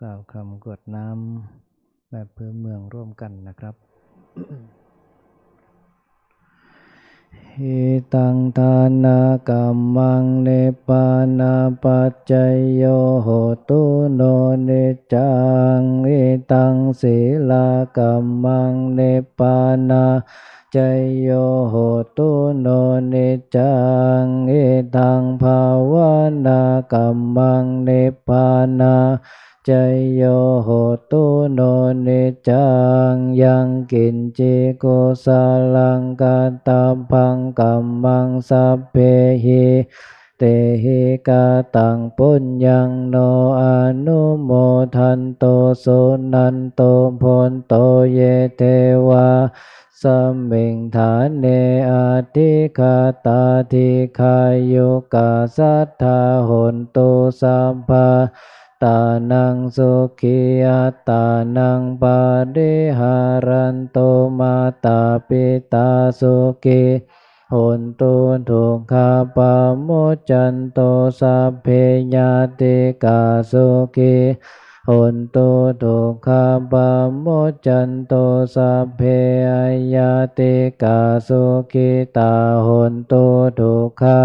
กล่าวคำกรวดน้ำแบบพื้นเมืองร่วมกันนะครับ หิตังทานากัมมังเนปานาปัจจยโยโหตุโนเนจังหิตังศีลากัมมังเนปานาจยโยโหตุโนเนจังหิตังภาวนากัมมังเนปานาจยโยโหตุโนเนจังยังกินจิโกสาลังกาตาพังกัมมังสัพเพหิเตหิกาตังปุญญังโนอนุโมทันโตสุนันโตพนโตเยเทวาสัมมิงฐานเนอาทิคาตาทิคายุกาสัทธาหนตุสัมภาตานังสุขีอัตตานังปาริหารันโตมาตาปิตาสุขีหนตุทุกขาปะโมจจันโตสัพเพญาติกาสุขีหนตุทุกขาปะโมจจันโตสัพเพญาติกาสุขีตาหนตุทุกขา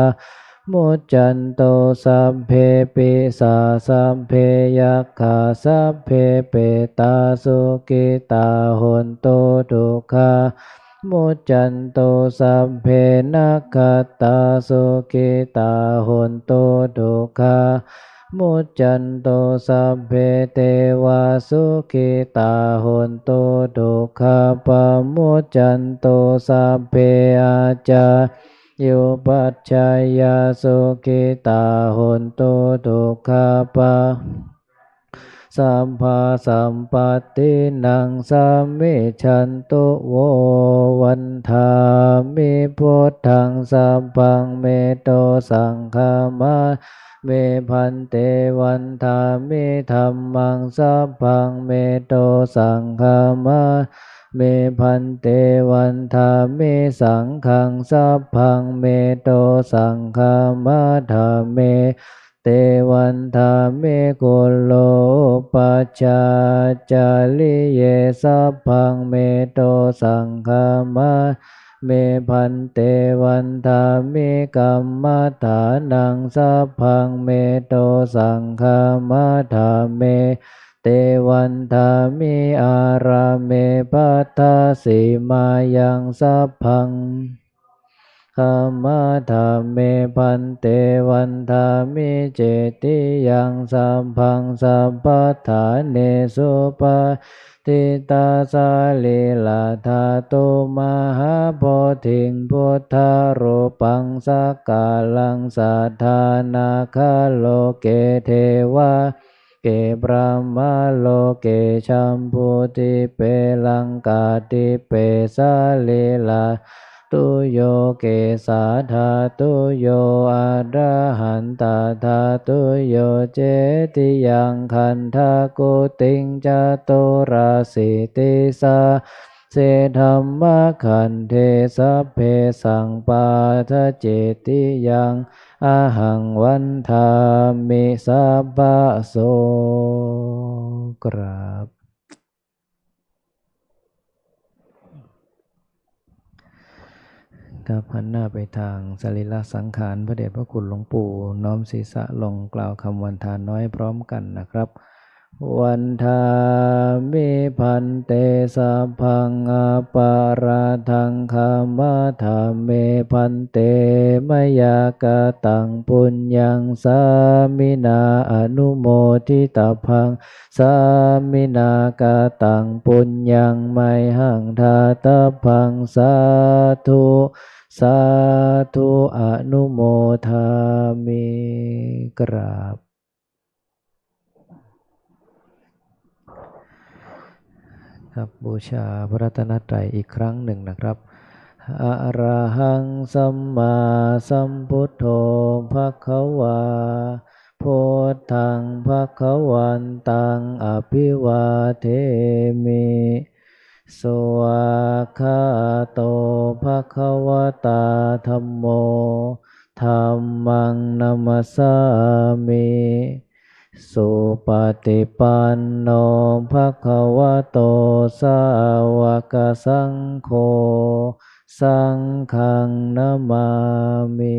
มุจจันโตสัพเพปิสาสัพเพยัคขาสัพเพเปตาสุกิตาหนตุทุกขามุจจันโตสัพเพนัคขตาสุกิตาหนตุทุกขามุจจันโตสัพเพเทวาสุขิตาหนตุทุกขาปะมุจจันโตสัพเพอาจาโยปัจจายาสุขิตาหนตุทุกขาปะสัมภาสัมปตินังสัมมิชันตุโววันธามิพุทธังสัพพังเมโตสังฆามาเมพันเตวันธามิธัมมังสัพพังเมโตสังฆามาเมพันเตวันธามิสังฆังสัพพังเมโตสังฆามาธาเมเตวันธามิกุลโลปัจจาจาริเยสัพพังเมโตสังฆามาเมพันเตวันธามิกัมมัฏฐานังสัพพังเมโตสังฆามาธาเมเตวันธามิอาราเมปัฏฐาสีมายังสัพพังขมาธาเมพันเตวันธามิเจติยังสัพพังสัพพทาเนสุปาทิตาสาลีลาธาตุมหาโพธิงพุทธารูปังสักกาลังสัทธานาคาโลเกเทวาเกปรามาโลเกชัมพุติเปลังกาติเปสาลีลาตุโยเกสาธาตุโยอะระหันตาธาตุโยเจติยังคันธกุติงจตุราสิติสาเสธัมมะขันเทสัพเพสังปาทะเจติยังอาหังวันธามิสัพพะโสกราบครับหันหน้าไปทางสรีระสังขารพระเดชพระคุณหลวงปู่น้อมศีรษะลงกล่าวคำวันทานน้อยพร้อมกันนะครับวันทามิพันเตสัพพังอาปาราทังคามาธาเมพันเตมยากตังปุญญังสามินาอนุโมทิตาพังสามินากตังปุญญังไมหังทาตาพังสาธุสาธุอนุโมทามิกราบครับบูชาพระรัตนตรัยอีกครั้งหนึ่งนะครับอะระหังสัมมาสัมพุทโธภควาพุทธังภควันตังอภิวาเทมิสวากขาโตภควตาธัมโมธัมมังนัมสสามิ ปฏิปันโนภะคะวะโตสาวกสังโฆสังฆังนามามิ